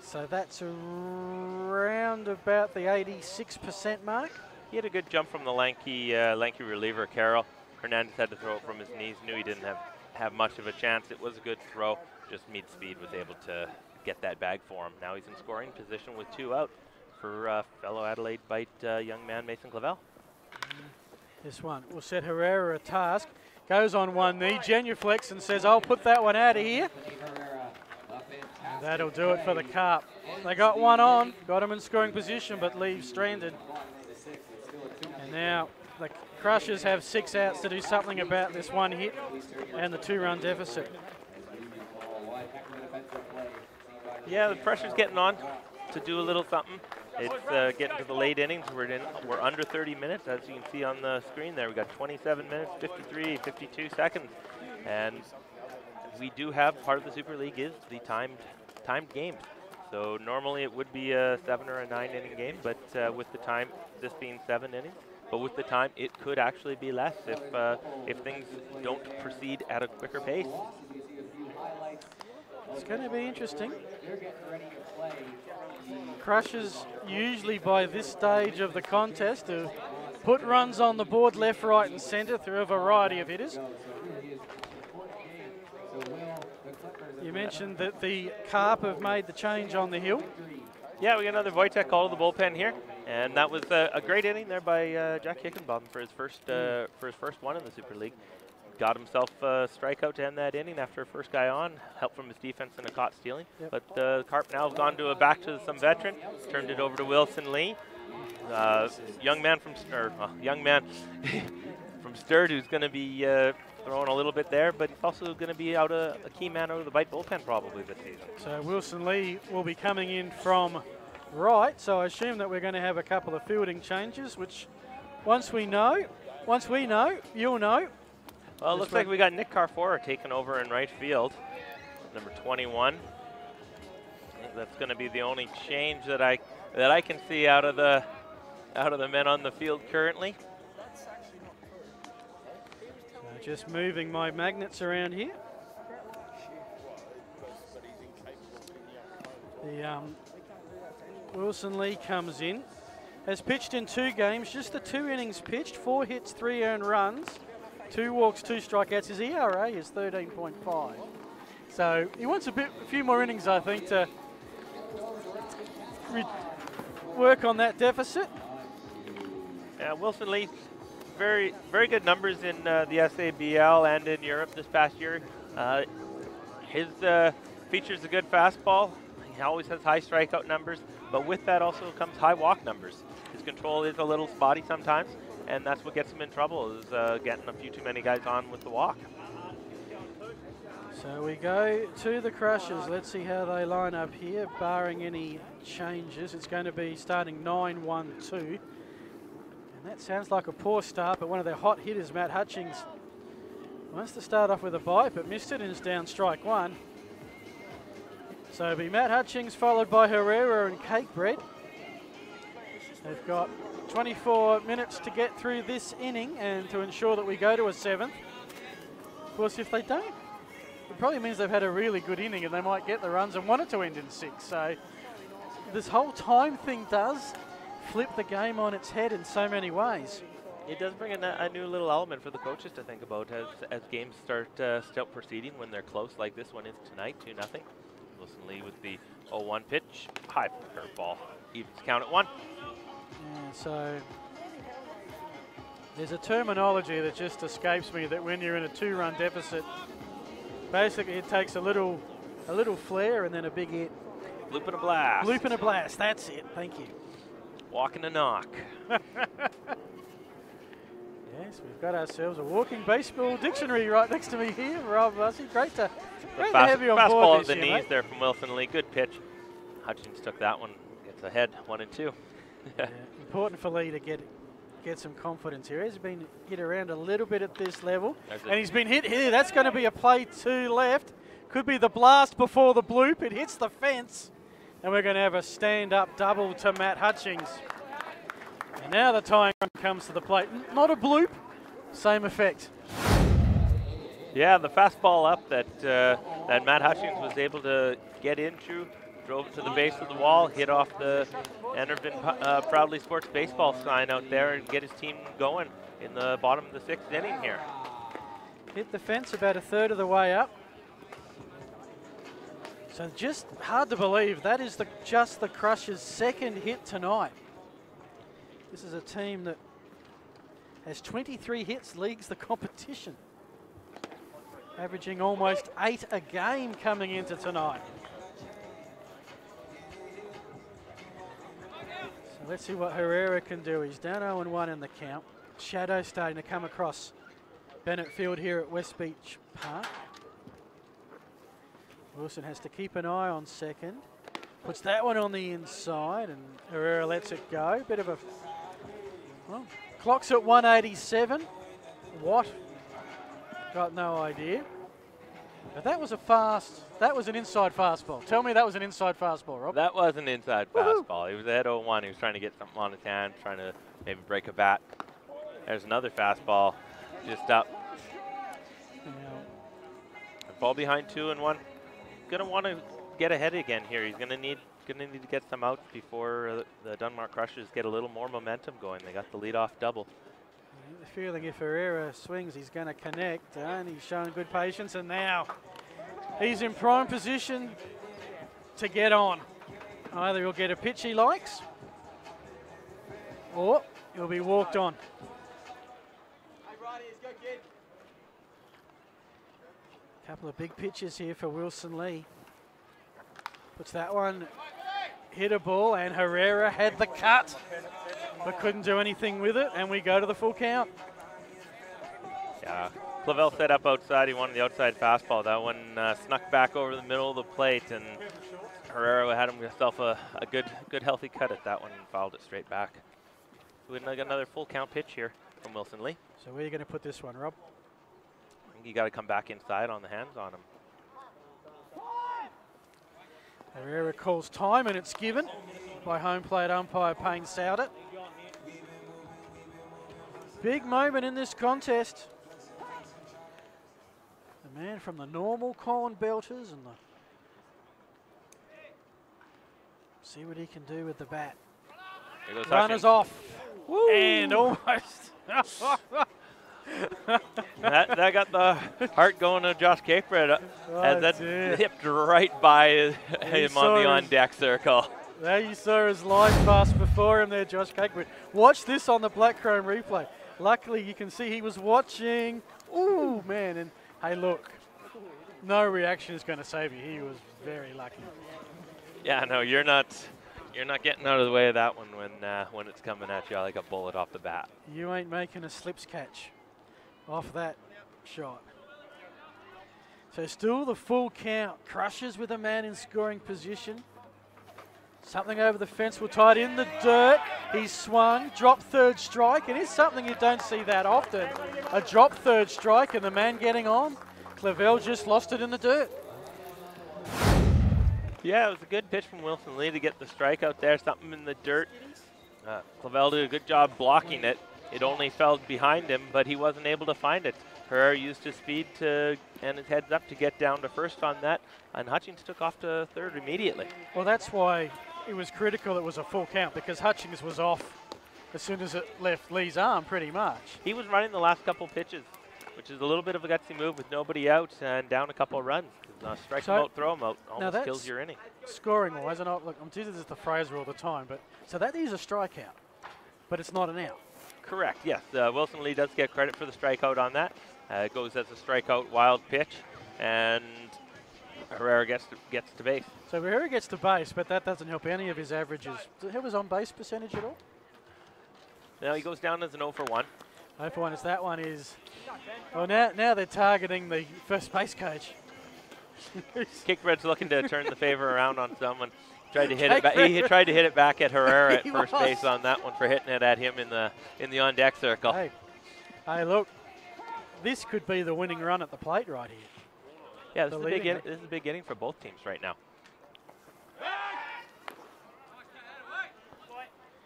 So that's around about the 86% mark. He had a good jump from the lanky reliever, Carroll. Hernandez had to throw it from his knees, knew he didn't have much of a chance. It was a good throw, just Mead speed was able to get that bag for him. Now he's in scoring position with 2 out for fellow Adelaide Bite young man Mason Clavel. This one will set Herrera a task. Goes on one knee, genuflects and says, I'll put that one out of here. And that'll do it for the Carp. They got one on, got him in scoring position, but leaves stranded. And now the Crushers have 6 outs to do something about this 1 hit and the 2-run deficit. Yeah, the pressure's getting on to do a little something. It's getting to the late innings. We're under 30 minutes, as you can see on the screen there. We got 27 minutes, 53, 52 seconds. And we do have, part of the Super League is the timed games. So normally it would be a 7 or a 9 inning game, but with the time, this being 7 innings, but with the time it could actually be less if things don't proceed at a quicker pace. It's going to be interesting. Crushers usually by this stage of the contest have put runs on the board left, right and centre through a variety of hitters. You mentioned that the Carp have made the change on the hill. Yeah, we got another Wojtek call to the bullpen here, and that was a great inning there by Jack Hickenbottom for his first one in the Super League. Got himself a strikeout to end that inning after first guy on, help from his defense and a caught stealing. Yep. But the Carp now have gone to back to some veteran, turned it over to Wilson Lee, young man from Sturt, who's going to be throwing a little bit there, but he's also going to be out a key man out of the Bite bullpen probably this season. So Wilson Lee will be coming in from right, so I assume that we're going to have a couple of fielding changes, which once we know, you'll know. Well, it looks like we got Nick Carfora taking over in right field, number 21. I think that's going to be the only change that I can see out of the men on the field currently. So just moving my magnets around here. The Wilson Lee comes in, has pitched in 2 games, just the 2 innings pitched, 4 hits, 3 earned runs. 2 walks, 2 strikeouts. His ERA is 13.5. So he wants a few more innings, I think, to work on that deficit. Yeah, Wilson Lee, very, very good numbers in the SABL and in Europe this past year. His features a good fastball. He always has high strikeout numbers, but with that also comes high walk numbers. His control is a little spotty sometimes, and that's what gets him in trouble, is getting a few too many guys on with the walk. So we go to the Crushers. Let's see how they line up here, barring any changes. It's going to be starting 9-1-2. And that sounds like a poor start, but one of their hot hitters, Matt Hutchings, Wants to start off with a bite, but missed it and is down strike one. So it'll be Matt Hutchings followed by Herrera and Cakebread. They've got 24 minutes to get through this inning and to ensure that we go to a 7th. Of course, if they don't, it probably means they've had a really good inning and they might get the runs and want it to end in 6. So this whole time thing does flip the game on its head in so many ways. It does bring in a new little element for the coaches to think about as games start still proceeding when they're close, like this one is tonight, 2-0. Wilson Lee with the 0-1 pitch, high curveball, evens count at 1. Yeah, so there's a terminology that just escapes me that when you're in a 2-run deficit, basically it takes a little flare and then a big hit. Loop and a blast. Loop and a blast, that's it, thank you. Walk and a knock. Yes, we've got ourselves a walking baseball dictionary right next to me here, Rob Bussey. Great to have you on fastball board at this the year, knees mate. there from Wilson Lee. Good pitch. Hutchins took that one. Gets ahead, 1 and 2. Yeah, important for Lee to get some confidence here. He's been hit around a little bit at this level, and he's been hit here. That's going to be a play to left. Could be the blast before the bloop. It hits the fence, and we're going to have a stand-up double to Matt Hutchings. And now the tying run comes to the plate. Not a bloop, same effect. Yeah, the fastball up that that Matt Hutchings was able to get into, drove it to the base of the wall, hit off the Enervin Proudly Sports Baseball sign out there and get his team going in the bottom of the 6th inning here. Hit the fence about a third of the way up. So just hard to believe that is just the Crushers' 2nd hit tonight. This is a team that has 23 hits, leads the competition, averaging almost 8 a game coming into tonight. So let's see what Herrera can do. He's down 0-1 in the count. Shadow starting to come across Bennett Field here at West Beach Park. Wilson has to keep an eye on second. Puts that one on the inside and Herrera lets it go. Bit of a, well, clock's at 187. What? Got no idea. But that was an inside fastball. Tell me that was an inside fastball, Rob. That was an inside fastball. He was ahead 0-1. He was trying to get something on his hand, trying to maybe break a bat. There's another fastball just up. Ball behind 2-1. Gonna want to get ahead again here. He's gonna need to get some outs before the Dunmore Crushers get a little more momentum going. They got the leadoff double. I get the feeling if Herrera swings, he's going to connect, and he's showing good patience, and now he's in prime position to get on. Either he'll get a pitch he likes, or he'll be walked on. Couple of big pitches here for Wilson Lee. Puts that one, hit a ball, and Herrera had the cut, but couldn't do anything with it, and we go to the full count. Yeah, Clavel set up outside. He wanted the outside fastball. That one snuck back over the middle of the plate, and Herrera had himself a good healthy cut at that one and fouled it straight back. We got another full count pitch here from Wilson Lee. So where are you going to put this one, Rob? I think you got to come back inside on the hands on him. Herrera calls time, and it's given by home plate umpire Payne Soudet. Big moment in this contest. The man from the normal corn belters and see what he can do with the bat. Runners off. Woo. And almost. that got the heart going to Josh Cakebread as that hipped right by him on the on-deck circle. There you saw his line pass before him there, Josh Cakebread. Watch this on the black chrome replay. Luckily, you can see he was watching. Ooh, man, and hey, look, no reaction is going to save you. He was very lucky. Yeah, no, you're not getting out of the way of that one when it's coming at you like a bullet off the bat. You ain't making a slips catch off that shot. So still the full count. Crushers with a man in scoring position. Something over the fence will tie it in the dirt. He swung, dropped third strike. It is something you don't see that often. A drop third strike and the man getting on. Clavel just lost it in the dirt. Yeah, it was a good pitch from Wilson Lee to get the strikeout there. Something in the dirt. Clavel did a good job blocking it. It only fell behind him, but he wasn't able to find it. Herrera used his speed and his heads up to get down to first on that, and Hutchings took off to third immediately. Well, that's why it was critical it was a full count, because Hutchings was off as soon as it left Lee's arm, pretty much. He was running the last couple pitches, which is a little bit of a gutsy move with nobody out and down a couple of runs. Strike him out, throw him out, almost kills your inning. Scoring-wise, and look, I'm using this as the phrase all the time, but so that is a strikeout, but it's not an out. Correct, yes. Wilson Lee does get credit for the strikeout on that. It goes as a strikeout wild pitch, and Herrera gets to base. So Herrera gets to base, but that doesn't help any of his averages. Does it help his on-base percentage at all? Now he goes down as an 0 for 1. 0 for 1 is that one is. Well, now they're targeting the first base coach. Kickbread's looking to turn the favor around on someone. Tried to hit it back. He tried to hit it back at Herrera at first base on that one for hitting it at him in the on deck circle. Hey, look, this could be the winning run at the plate right here. Yeah, this is a big inning for both teams right now.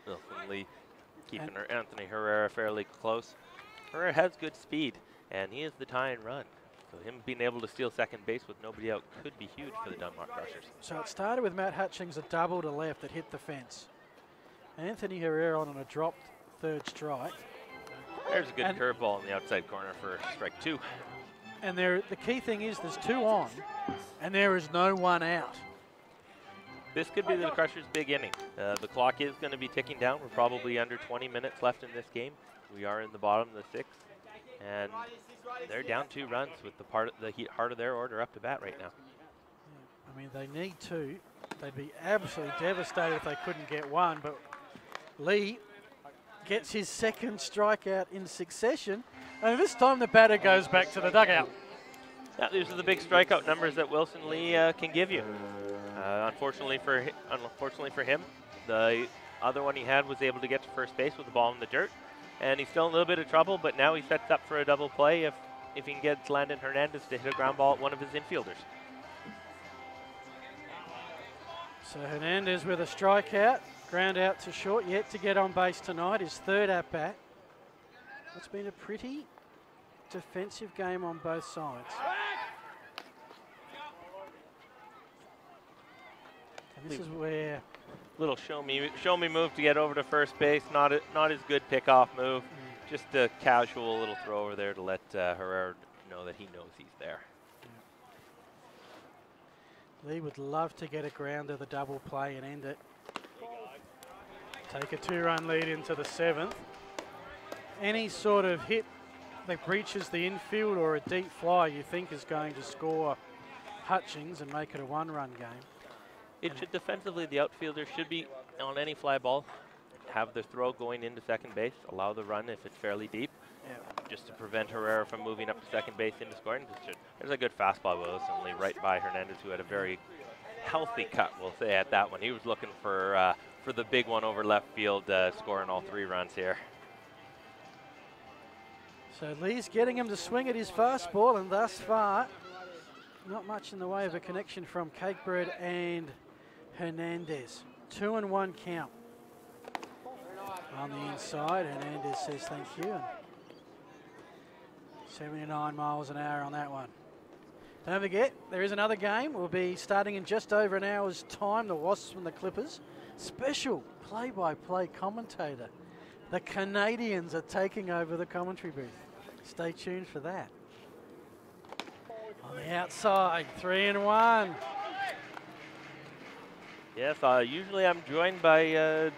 Wilson Lee keeping Anthony Herrera fairly close. Herrera has good speed, and he is the tying run. So him being able to steal second base with nobody out could be huge for the Dunmore Crushers. So it started with Matt Hutchings, a double to left that hit the fence. Anthony Herrera on a dropped third strike. There's a good curveball in the outside corner for strike 2. And the key thing is there's 2 on, and there is no 1 out. This could be the Crushers' big inning. The clock is going to be ticking down. We're probably under 20 minutes left in this game. We are in the bottom of the 6th, and they're down 2 runs with the heart of their order up to bat right now. Yeah, I mean, they need 2. They'd be absolutely devastated if they couldn't get 1, but Lee gets his second strikeout in succession, and this time the batter goes back to the dugout. Yeah, these are the big strikeout numbers that Wilson Lee can give you. Unfortunately for him, the other one he had was able to get to first base with the ball in the dirt, and he's still in a little bit of trouble, but now he sets up for a double play if he can get Landon Hernandez to hit a ground ball at one of his infielders. So Hernandez with a strikeout, ground out to short, yet to get on base tonight, his third at bat. It's been a pretty defensive game on both sides. And this is where little show me move to get over to first base. Not his good pickoff move. Just a casual little throw over there to let Herrera know that he knows he's there. Yeah. Lee would love to get a grounder, the double play, and end it. Take a 2-run lead into the 7th. Any sort of hit that breaches the infield or a deep fly you think is going to score Hutchings and make it a 1-run game. It should defensively, the outfielder should be on any fly ball, have the throw going into second base, allow the run if it's fairly deep, just to prevent Herrera from moving up to second base into scoring position. There's a good fastball Wilson Lee right by Hernandez, who had a very healthy cut, we'll say, at that one. He was looking for the big one over left field, scoring all 3 runs here. So Lee's getting him to swing at his fastball, and thus far, not much in the way of a connection from Cakebread and Hernandez. 2-1 count. On the inside, Hernandez says thank you. And 79 miles an hour on that one. Don't forget, there is another game. We'll be starting in just over an hour's time. The Wasps and the Clippers. Special play-by-play commentator. The Canadians are taking over the commentary booth. Stay tuned for that. On the outside, 3-1. Yes, usually I'm joined by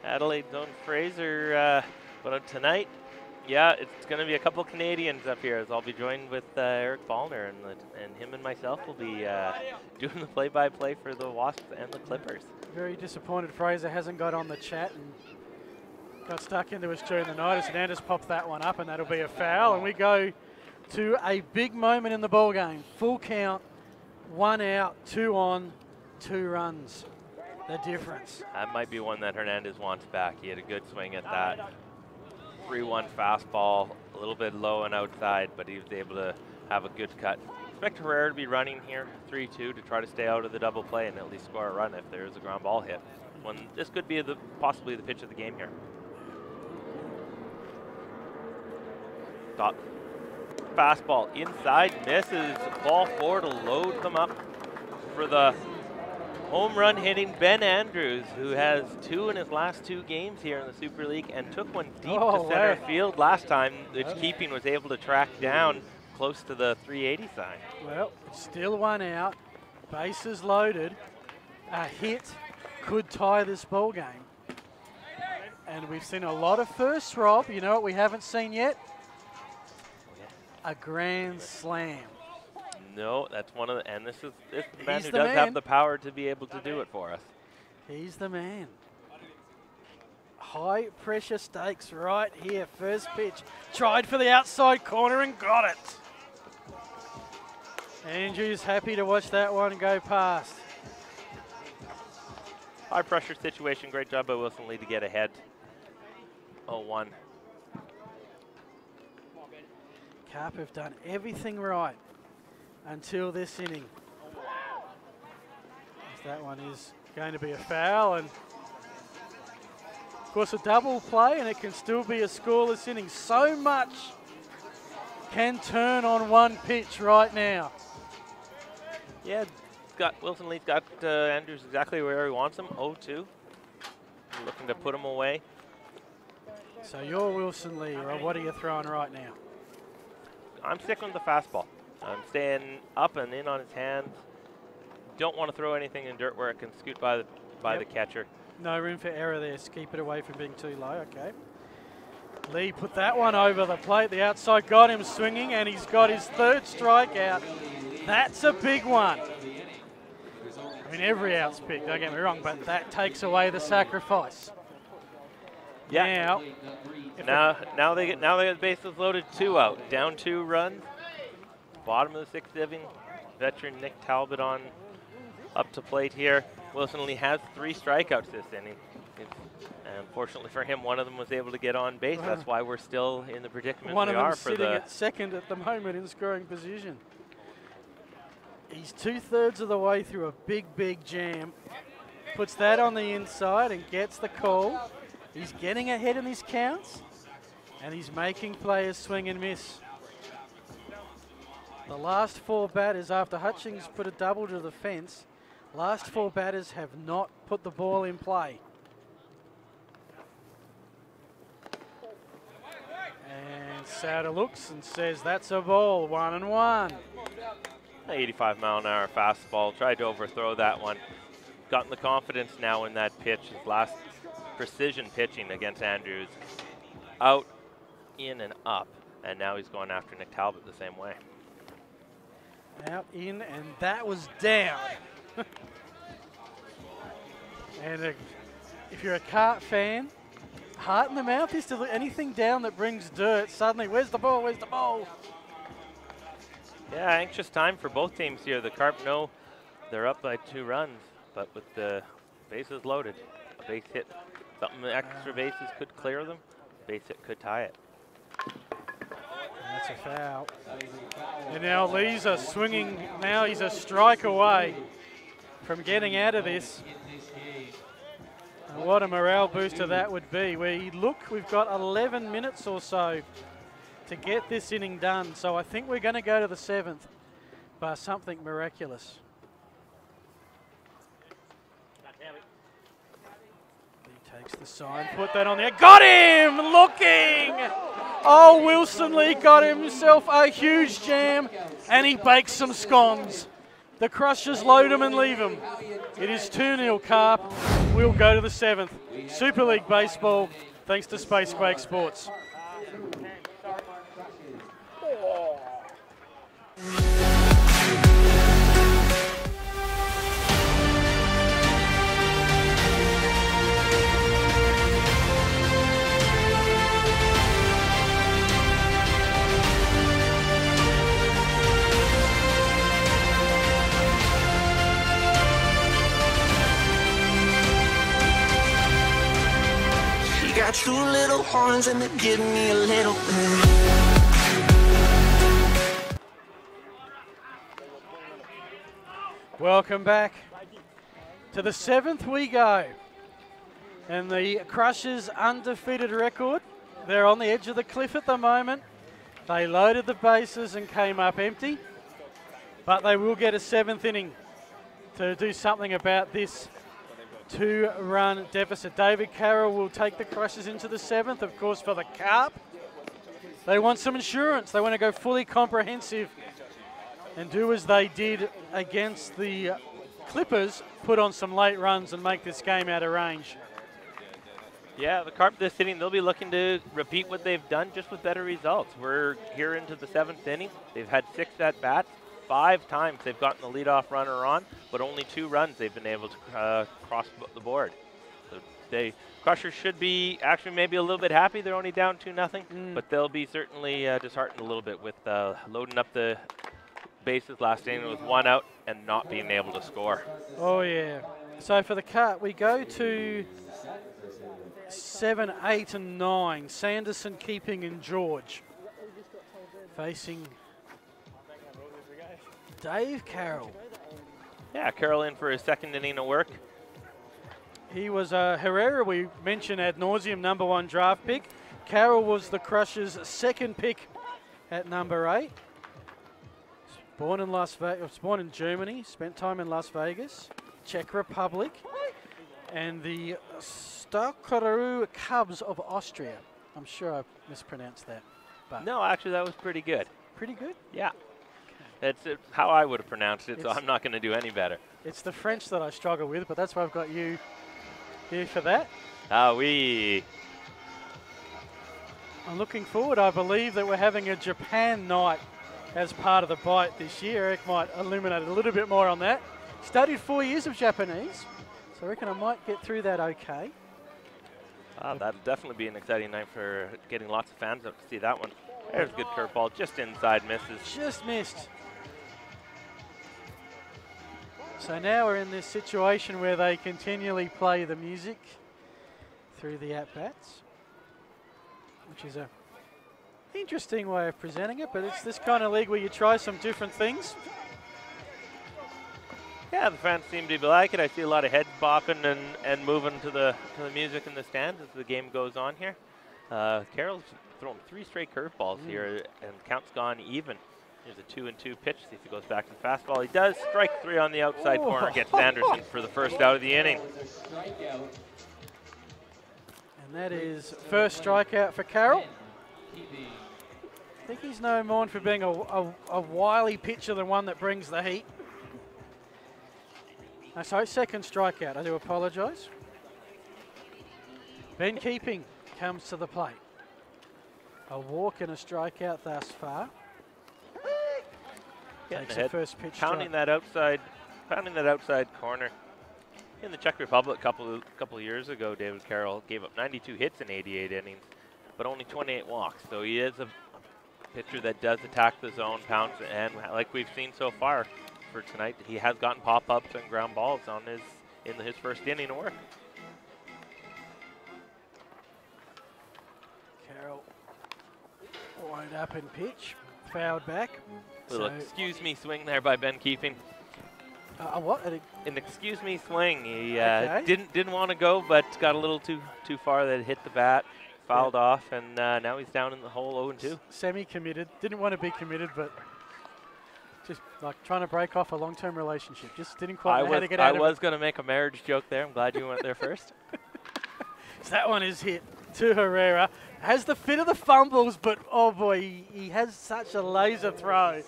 Adelaide's own Fraser, but tonight, yeah, it's going to be a couple Canadians up here, as I'll be joined with Eric Ballner, and him and myself will be doing the play-by-play for the Wasps and the Clippers. Very disappointed Fraser hasn't got on the chat and got stuck into us during the night. Hernandez popped that one up, and that'll be a foul, and we go to a big moment in the ball game. Full count, 1 out, 2 on, 2 runs. the difference. That might be one that Hernandez wants back. He had a good swing at that 3-1 fastball, a little bit low and outside, but he was able to have a good cut. Expect Herrera to be running here 3-2 to try to stay out of the double play and at least score a run if there is a ground ball hit. This could be possibly the pitch of the game here. Stop. Fastball inside, misses. Ball 4 to load them up for the home run hitting Ben Andrews, who has 2 in his last 2 games here in the Super League and took one deep to center field last time, which keeping was able to track down close to the 380 sign. Well, still one out, bases loaded, a hit could tie this ball game. And we've seen a lot of firsts, Rob. You know what we haven't seen yet? A grand slam. No, that's one of the, and this is the man who does have the power to be able to do it for us. He's the man. High pressure stakes right here. First pitch, tried for the outside corner and got it. Andrew's happy to watch that one go past. High pressure situation, great job by Wilson Lee to get ahead. 0-1. Carp have done everything right until this inning. That one is going to be a foul, and of course a double play, and it can still be a scoreless inning. So much can turn on one pitch right now. Yeah, Wilson Lee's got Andrews exactly where he wants him, 0-2. Looking to put him away. So you're Wilson Lee, Rob. What are you throwing right now? I'm sticking with the fastball. I'm staying up and in on his hands. Don't want to throw anything in dirt where it can scoot by the catcher. No room for error there. So keep it away from being too low. Okay. Lee put that one over the plate. The outside got him swinging, and he's got his 3rd strikeout. That's a big one. I mean, every out's big, don't get me wrong, but that takes away the sacrifice. Yeah. Now they get the bases loaded, 2 out, down 2 runs. Bottom of the 6th inning, veteran Nick Talbot on up to plate here. Wilson Lee has 3 strikeouts this inning. And unfortunately for him, one of them was able to get on base. That's why we're still in the predicament one we of them are for sitting at second at the moment in scoring position. He's 2/3 of the way through a big jam. Puts that on the inside and gets the call. He's getting ahead in his counts, and he's making players swing and miss. The last 4 batters, after Hutchings put a double to the fence, last 4 batters have not put the ball in play. And Souter looks and says that's a ball, 1-1. 85-mile-an-hour fastball. Tried to overthrow that one. Gotten the confidence now in that pitch. His last precision pitching against Andrews. Out, in, and up. And now he's going after Nick Talbot the same way. Out, in, and that was down. And if you're a Carp fan, heart in the mouth is to anything down that brings dirt. Suddenly, where's the ball? Where's the ball? Yeah, anxious time for both teams here. The Carp know they're up by 2 runs, but with the bases loaded, a base hit, something extra bases could clear them. Base hit could tie it. That's a foul. And now Lee's swinging. Now he's a strike away from getting out of this. And what a morale booster that would be. We've got 11 minutes or so to get this inning done. So I think we're going to go to the 7th by something miraculous. He takes the sign, put that on there. Got him! Looking! Oh, Wilson Lee got himself a huge jam, and he bakes some scones. The Crushers load him and leave him. It is 2-0 Carp. We'll go to the 7th. Super League Baseball, thanks to Spacequake Sports. got two little horns and they give me a little bit. Welcome back. To the 7th we go. And the Crushers' undefeated record. They're on the edge of the cliff at the moment. They loaded the bases and came up empty. But they will get a 7th inning to do something about this 2-run deficit. David Carroll will take the Crushers into the 7th, of course, for the Carp. They want some insurance. They want to go fully comprehensive and do as they did against the Clippers, put on some late runs and make this game out of range. Yeah, the Carp this inning, they'll be looking to repeat what they've done, just with better results. We're here into the 7th inning. They've had 6 at-bats. 5 times they've gotten the leadoff runner on, but only 2 runs they've been able to cross the board. So the Crushers should be actually maybe a little bit happy. They're only down 2-0, but they'll be certainly disheartened a little bit with loading up the bases last inning with 1 out and not being able to score. Oh, yeah. So for the Carp, we go to 7, 8, and 9. Sanderson, Keeping, and George facing Dave Carroll. Yeah, Carroll in for his 2nd inning of work. He was Herrera, we mentioned ad nauseum, #1 draft pick. Carroll was the Crushers' 2nd pick at number 8. Born in Las Vegas, born in Germany, spent time in Las Vegas, Czech Republic, and the Stockholm Cubs of Austria. I'm sure I mispronounced that. But No, actually that was pretty good. pretty good. Yeah. It's how I would have pronounced it, so I'm not going to do any better. It's the French that I struggle with, but that's why I've got you here for that. Ah, oui. I'm looking forward. I believe that we're having a Japan night as part of the bite this year. Eric might illuminate a little bit more on that. Studied 4 years of Japanese, so I reckon I might get through that okay. That'll definitely be an exciting night for getting lots of fans up to see that one. There's a good curveball, just inside, misses. Just missed. So now we're in this situation where they continually play the music through the at-bats, which is a interesting way of presenting it, but it's this kind of league where you try some different things. Yeah, the fans seem to be like it. I see a lot of heads bopping and moving to the music in the stands as the game goes on here. Carroll's thrown 3 straight curveballs here, and count's gone even. Here's a 2-2 pitch. See if he goes back to the fastball. He does. Strike 3 on the outside corner. Gets Anderson for the 1st out of the inning. And that is first strikeout for Carroll. I think he's known more for being a wily pitcher than one that brings the heat. Sorry, 2nd strikeout. I do apologise. Ben Keeping comes to the plate. A walk and a strikeout thus far. Takes the first pitch. Pounding that outside corner. In the Czech Republic a couple of years ago, David Carroll gave up 92 hits in 88 innings, but only 28 walks. So he is a pitcher that does attack the zone, pounds, and like we've seen so far for tonight, he has gotten pop-ups and ground balls on his 1st inning of work. Carroll wind up and pitch, fouled back. Little excuse me swing there by Ben Keeping. What? An excuse me swing. He Okay. didn't want to go, but got a little too far that hit the bat, fouled off, and now he's down in the hole 0-2. Semi-committed. Didn't want to be committed, but just like trying to break off a long-term relationship. Just didn't quite know how to get out of it. I was going to make a marriage joke there. I'm glad you went there first. So that one is hit to Herrera. Has the fit of the fumbles, but oh boy, he has such a laser throw.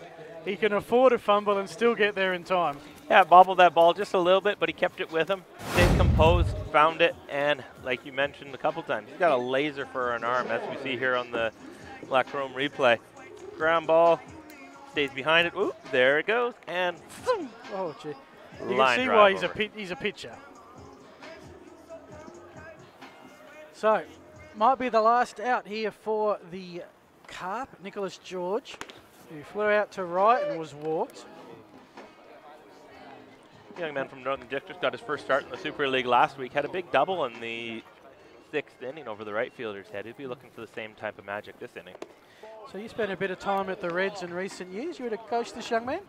He can afford a fumble and still get there in time. Yeah, bobbled that ball just a little bit, but he kept it with him. Stayed composed, found it, and like you mentioned a couple times, he's got a laser for an arm, as we see here on the Black Chrome replay. Ground ball, stays behind it. Oop, there it goes, and oh gee, you line can see drive why over. he's a pitcher. So, might be the last out here for the Carp, Nicholas George, who flew out to right and was walked. Young man from Northern District got his first start in the Super League last week. Had a big double in the 6th inning over the right fielder's head. He'd be looking for the same type of magic this inning. So you spent a bit of time at the Reds in recent years. You were to coach this young man?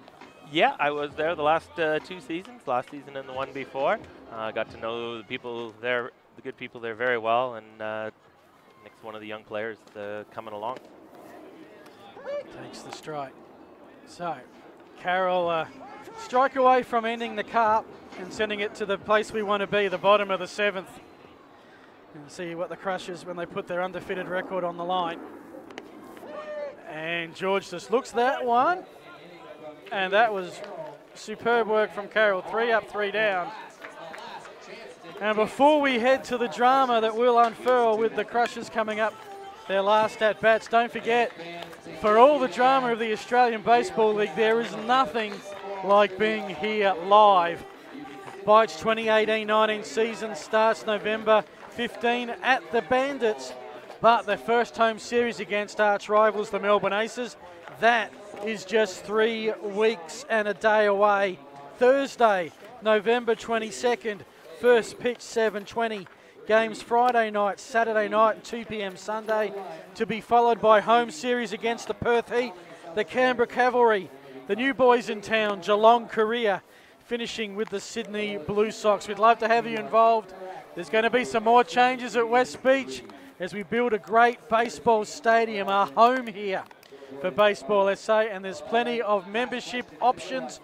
Yeah, I was there the last 2 seasons, last season and the one before. I got to know the people there, the good people there very well, and Nick's one of the young players coming along. Takes the strike. So, Carroll strike away from ending the Carp and sending it to the place we want to be, the bottom of the 7th. And see what the Crushers, when they put their undefeated record on the line. And George just looks that one. And that was superb work from Carroll. 3 up, 3 down. And before we head to the drama that will unfurl with the Crushers coming up their last at-bats, don't forget, for all the drama of the Australian Baseball League, there is nothing like being here live. Bites 2018-19 season starts November 15 at the Bandits, but their first home series against arch rivals, the Melbourne Aces, that is just 3 weeks and a day away. Thursday, November 22nd, first pitch 7:20. Games Friday night, Saturday night, 2 p.m. Sunday, to be followed by home series against the Perth Heat, the Canberra Cavalry, the new boys in town, Geelong Korea, finishing with the Sydney Blue Sox. We'd love to have you involved. There's going to be some more changes at West Beach as we build a great baseball stadium, our home here for Baseball SA, and there's plenty of membership options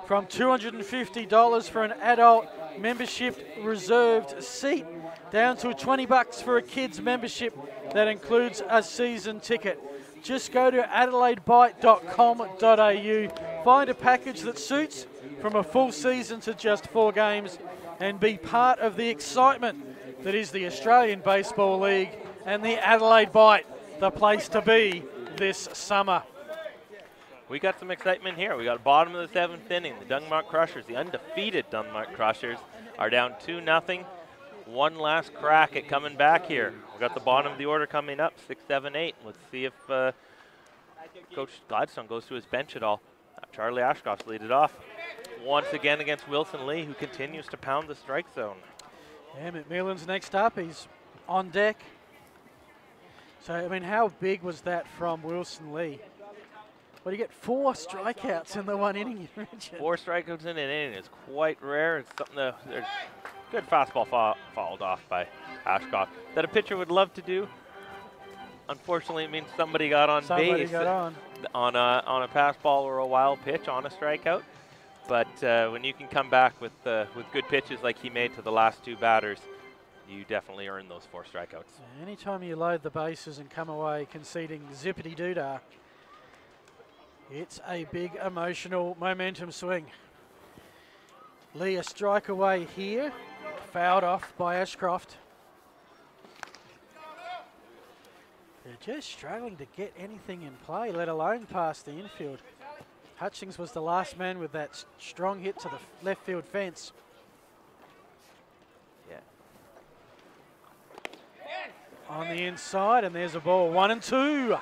from $250 for an adult membership reserved seat down to $20 for a kids membership that includes a season ticket. Just go to adelaidebite.com.au, find a package that suits from a full season to just 4 games, and be part of the excitement that is the Australian Baseball League and the Adelaide Bite, the place to be this summer. We got some excitement here. We got bottom of the 7th inning. The Dunmark Crushers, the undefeated Dunmark Crushers, are down 2-0. One last crack at coming back here. We got the bottom of the order coming up, 6, 7, 8. Let's see if Coach Gladstone goes to his bench at all. Charlie Ashcroft's lead it off once again against Wilson Lee, who continues to pound the strike zone. Yeah, McMillan's next up. He's on deck. So, I mean, how big was that from Wilson Lee? Well, you get 4 strikeouts in the 1 inning, you mentioned. 4 strikeouts in an inning is quite rare. It's something that there's good fastball fouled off by Ashcroft that a pitcher would love to do. Unfortunately, it means somebody got on base got on a pass ball or a wild pitch on a strikeout. But when you can come back with good pitches like he made to the last 2 batters, you definitely earn those 4 strikeouts. Anytime you load the bases and come away conceding zippity-doo-dah, it's a big emotional momentum swing. Lee a strike away here, fouled off by Ashcroft. They're just struggling to get anything in play, let alone past the infield. Hutchings was the last man with that strong hit to the left field fence. Yeah. On the inside, and there's a ball, 1 and 2.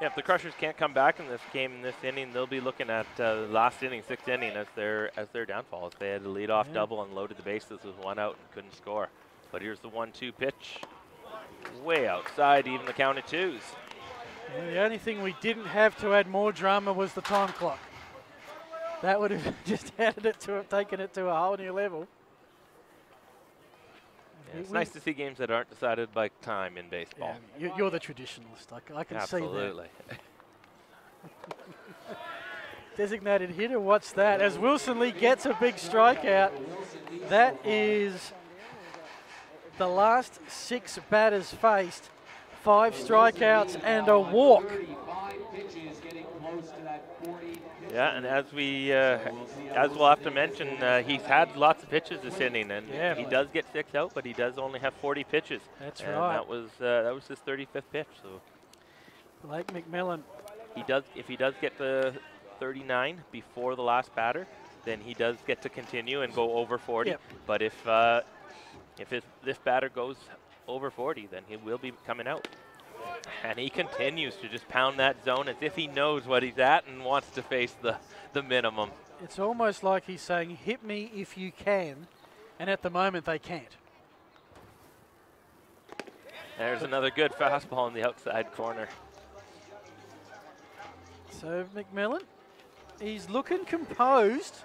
Yeah, if the Crushers can't come back in this game, in this inning, they'll be looking at the last inning, 6th inning, as their downfall. If they had a lead-off double and loaded the bases with 1 out and couldn't score. But here's the 1-2 pitch. Way outside, even the count at 2s. Yeah, the only thing we didn't have to add more drama was the time clock. That would have just added it to have taken it to a whole new level. Yeah, it's nice to see games that aren't decided by time in baseball. Yeah, you're the traditionalist. I can see that. Absolutely. Designated hitter, what's that? As Wilson Lee gets a big strikeout, that is the last 6 batters faced. 5 strikeouts and a walk. Yeah, and as we'll have to mention, he's had lots of pitches this inning, and he does get 6 out, but he does only have 40 pitches. That's and right. That was his 35th pitch. So Blake McMillan. If he does get the 39 before the last batter, then he does get to continue and go over 40. Yep. But if this batter goes over 40, then he will be coming out. And he continues to just pound that zone as if he knows what he's at and wants to face the minimum. It's almost like he's saying, hit me if you can, and at the moment they can't. There's another good fastball in the outside corner. So McMillan, he's looking composed.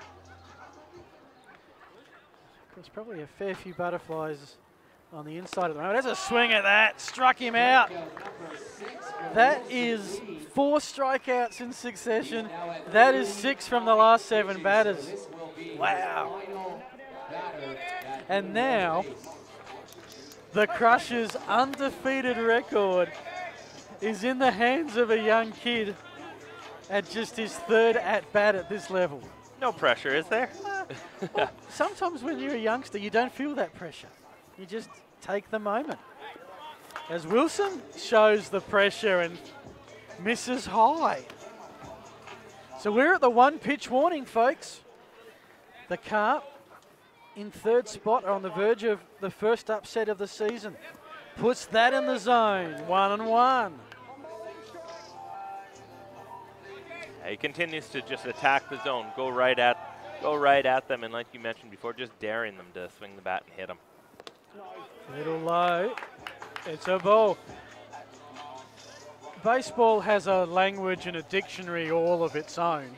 There's probably a fair few butterflies on the inside at the moment. There's a swing at that, struck him out. That is 4 strikeouts in succession. That is 6 from the last 7 batters. Wow. And now, the Crushers' undefeated record is in the hands of a young kid at just his 3rd at-bat at this level. No pressure, is there? Well, sometimes when you're a youngster, you don't feel that pressure. You just take the moment. As Wilson shows the pressure and misses high. So we're at the 1-pitch warning, folks. The Carp in 3rd spot are on the verge of the first upset of the season. Puts that in the zone, 1-1. He continues to just attack the zone, go right at them, and like you mentioned before, just daring them to swing the bat and hit them. Little low. It's a ball. Baseball has a language and a dictionary all of its own.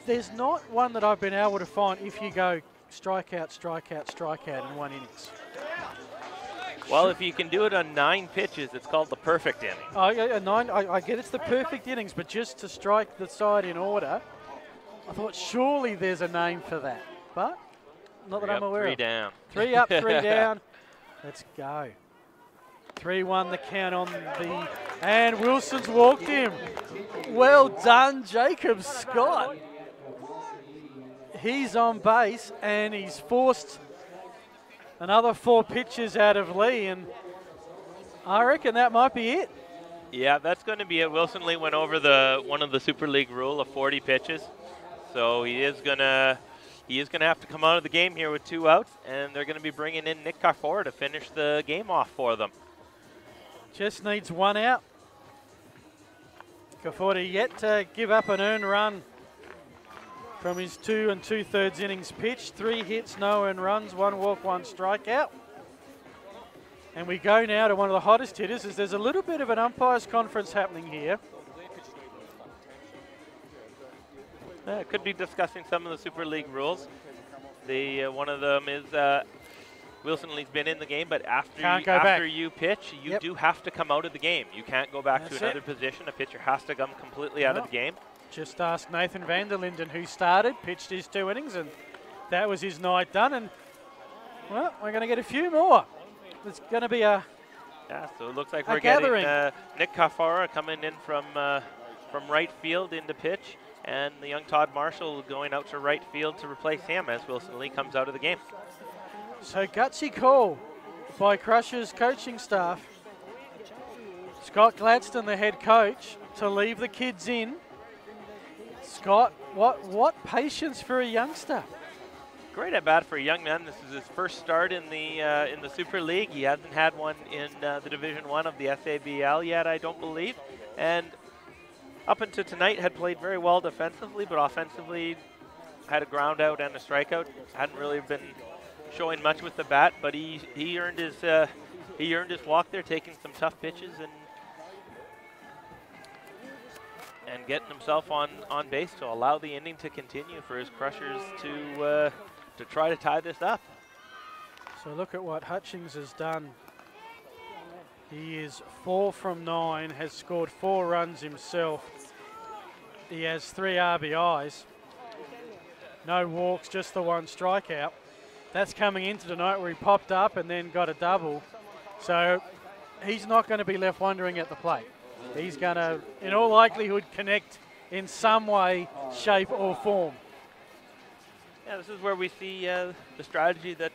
There's not one that I've been able to find if you go strikeout, strikeout, strikeout in 1 innings. Well, if you can do it on 9 pitches, it's called the perfect inning. I get it's the perfect innings, but just to strike the side in order, I thought surely there's a name for that. But not that I'm aware of. 3 down. 3 up, 3 down. Let's go. 3-1 the count on the... And Wilson's walked him. Well done, Jacob Scott. He's on base, and he's forced another 4 pitches out of Lee, and I reckon that might be it. Yeah, that's going to be it. Wilson Lee went over one of the Super League rule of 40 pitches, so he is going to have to come out of the game here with 2 outs, and they're going to be bringing in Nick Carp to finish the game off for them. Just needs 1 out. Carp yet to give up an earned run from his 2 2/3 innings pitched. 3 hits, no earned runs, 1 walk, 1 strikeout. And we go now to one of the hottest hitters, as there's a little bit of an umpires conference happening here. Could be discussing some of the Super League rules. One of them is Wilson Lee's been in the game, but after you pitch, you do have to come out of the game. You can't go back to another position. A pitcher has to come completely out of the game. Just ask Nathan van der Linden, who started, pitched his 2 innings, and that was his night done. And, well, we're going to get a few more. It's going to be a so it looks like we're gathering. getting Nick Carp coming in from right field into pitch, and the young Todd Marshall going out to right field to replace him as Wilson Lee comes out of the game. So gutsy call by Crushers coaching staff. Scott Gladstone, the head coach, to leave the kids in. Scott, what patience for a youngster. Great at bat for a young man. This is his first start in the Super League. He hasn't had one in the Division 1 of the SABL yet, I don't believe. And up until tonight, had played very well defensively, but offensively had a ground out and a strikeout. Hadn't really been showing much with the bat, but he earned his walk there, taking some tough pitches and getting himself on base to allow the inning to continue for his Crushers to try to tie this up. So look at what Hutchings has done. He is 4 from 9, has scored 4 runs himself. He has 3 RBIs. No walks, just the 1 strikeout. That's coming into tonight where he popped up and then got a double. So he's not going to be left wondering at the plate. He's going to, in all likelihood, connect in some way, shape or form. Yeah, this is where we see the strategy that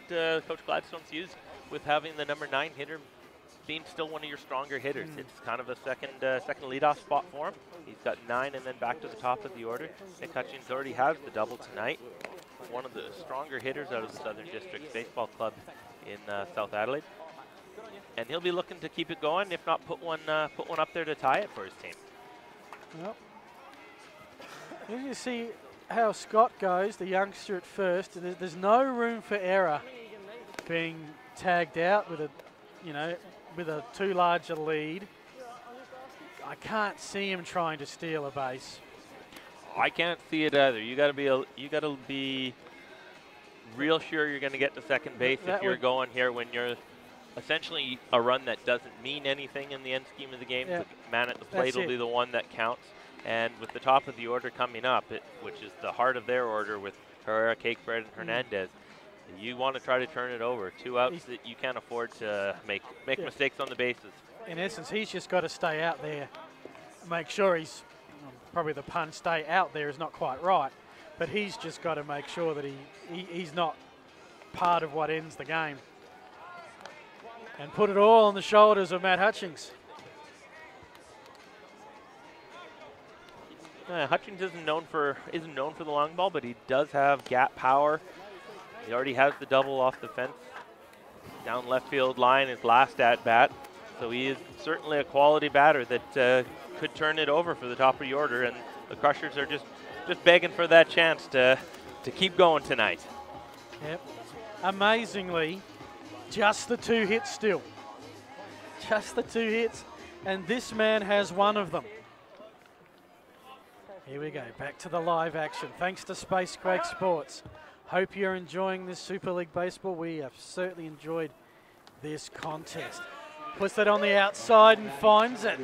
Coach Gladstone's used with having the number 9 hitter being still one of your stronger hitters. It's kind of a second leadoff spot for him. He's got 9 and then back to the top of the order. Nick Hutchings already has the double tonight. One of the stronger hitters out of the Southern District Baseball Club in South Adelaide. And he'll be looking to keep it going, if not put one up there to tie it for his team. Well, here you see how Scott goes, the youngster at first. There's no room for error being tagged out with a, with a too large a lead, I can't see him trying to steal a base. I can't see it either. You got to be real sure you're going to get to second base if you're going here when you're essentially a run that doesn't mean anything in the end scheme of the game. Yeah. The man at the plate will be the one that counts. And with the top of the order coming up, which is the heart of their order with Herrera, Cakebread, and Hernandez, you want to try to turn it over. 2 outs that you can't afford to make mistakes on the bases. In essence, he's just got to stay out there, make sure he's, probably the pun, stay out there is not quite right, but he's just got to make sure that he's not part of what ends the game. And put it all on the shoulders of Matt Hutchings. Hutchings isn't known for the long ball, but he does have gap power. He already has the double off the fence down left field line, his last at bat. So he is certainly a quality batter that could turn it over for the top of the order, and the Crushers are just begging for that chance to keep going tonight. Yep. Amazingly, just the 2 hits still. Just the 2 hits, and this man has one of them. Here we go, back to the live action. Thanks to Spacequake Sports. Hope you're enjoying this Super League Baseball. We have certainly enjoyed this contest. Puts it on the outside and finds it.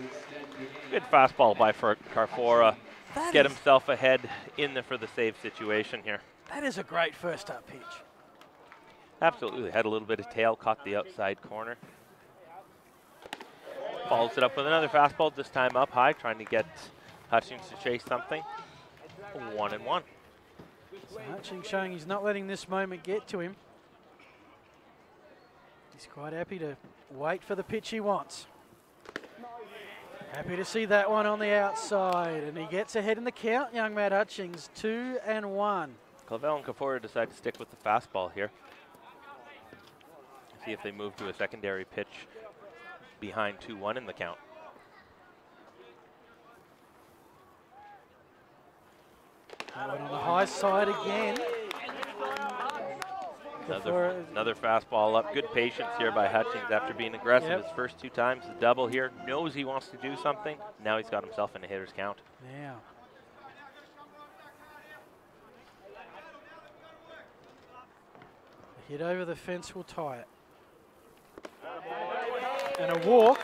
Good fastball by Carfora. Get himself ahead for the save situation here. That is a great first up pitch. Absolutely, had a little bit of tail, caught the outside corner. Follows it up with another fastball, this time up high, trying to get Hutchings to chase something. 1-1. So Hutchings showing he's not letting this moment get to him. He's quite happy to wait for the pitch he wants. Happy to see that one on the outside, and he gets ahead in the count, young Matt Hutchings, 2-1. Clavel and Kafora decide to stick with the fastball here. See if they move to a secondary pitch behind 2-1 in the count. That one on the high side again. Another fastball up. Good patience here by Hutchings after being aggressive his first 2 times. The double here, knows he wants to do something. Now he's got himself in a hitter's count. Now. The hit over the fence will tie it. And a walk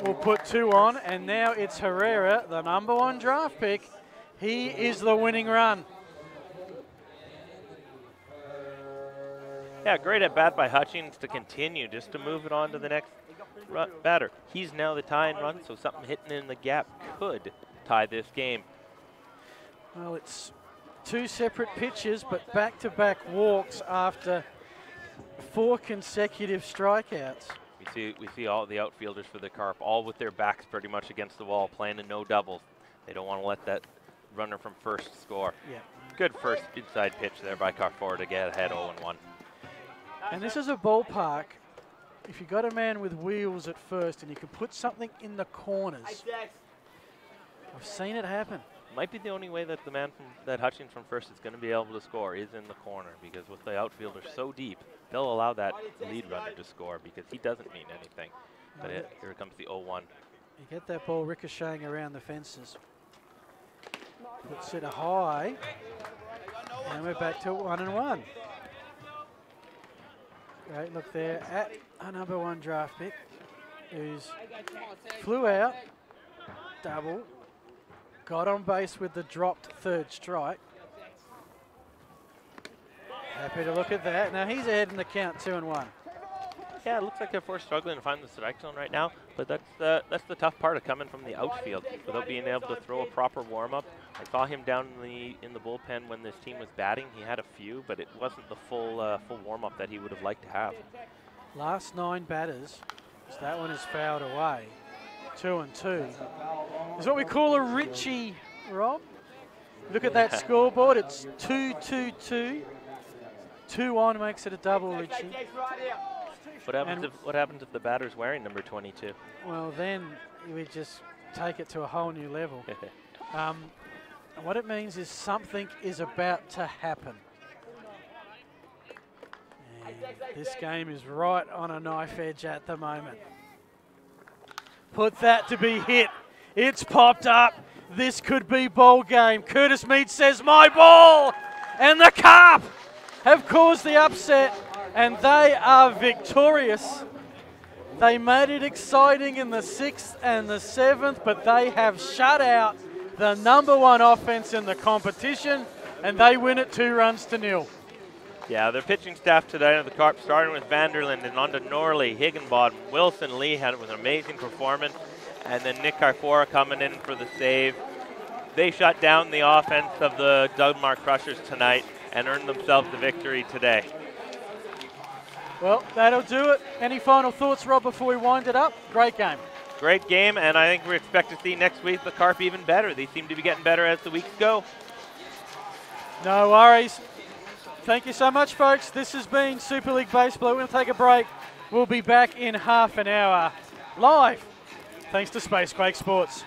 will put 2 on, and now it's Herrera, the #1 draft pick. He is the winning run. Yeah, great at bat by Hutchings to continue, just to move it on to the next batter. He's now the tie and run, so something hitting in the gap could tie this game. Well, it's 2 separate pitches, but back-to-back walks after 4 consecutive strikeouts. We see all the outfielders for the Carp, all with their backs pretty much against the wall, playing a no doubles. They don't want to let that runner from first score. Yeah. Good first inside pitch there by Carfora to get ahead 0-1. And this is a ballpark. If you got a man with wheels at first and you can put something in the corners, I've seen it happen. Might be the only way that that Hutchings from first is going to be able to score is in the corner, because with the outfielders so deep, they'll allow that lead runner to score because he doesn't mean anything. But here comes the 0-1. You get that ball ricocheting around the fences. Puts it high, and we're back to 1-1. Great look there at a #1 draft pick who's flew out, double, got on base with the dropped 3rd strike. Happy to look at that. Now he's ahead in the count, 2-1. Yeah, it looks like they're struggling to find the strike zone right now, but that's the tough part of coming from the outfield without being able to throw a proper warm-up. I saw him down in the bullpen when this team was batting. He had a few, but it wasn't the full warm-up that he would have liked to have. Last 9 batters, so that one is fouled away. 2-2. It's what we call a Richie, Rob. Look at that scoreboard. It's 2-2-2. 2 on makes it a double, Richie. What happens if the batter's wearing number 22? Well, then we just take it to a whole new level. What it means is something is about to happen. And this game is right on a knife edge at the moment. put that to be hit. It's popped up. This could be ball game. Curtis Mead says, my ball! And the Carp have caused the upset, and they are victorious. They made it exciting in the 6th and the 7th, but they have shut out the #1 offense in the competition, and they win it 2-0. Yeah, their pitching staff today of the Carp, starting with Vanderland and on to Norley, Higginbottom, Wilson Lee had it with an amazing performance, and then Nick Carfora coming in for the save. They shut down the offense of the Dunbar Crushers tonight and earned themselves the victory today. Well, that'll do it. Any final thoughts, Rob, before we wind it up? Great game. Great game, and I think we expect to see next week the Carp even better. They seem to be getting better as the weeks go. No worries. Thank you so much, folks. This has been Super League Baseball. We're going to take a break. We'll be back in half an hour live, thanks to Spacequake Sports.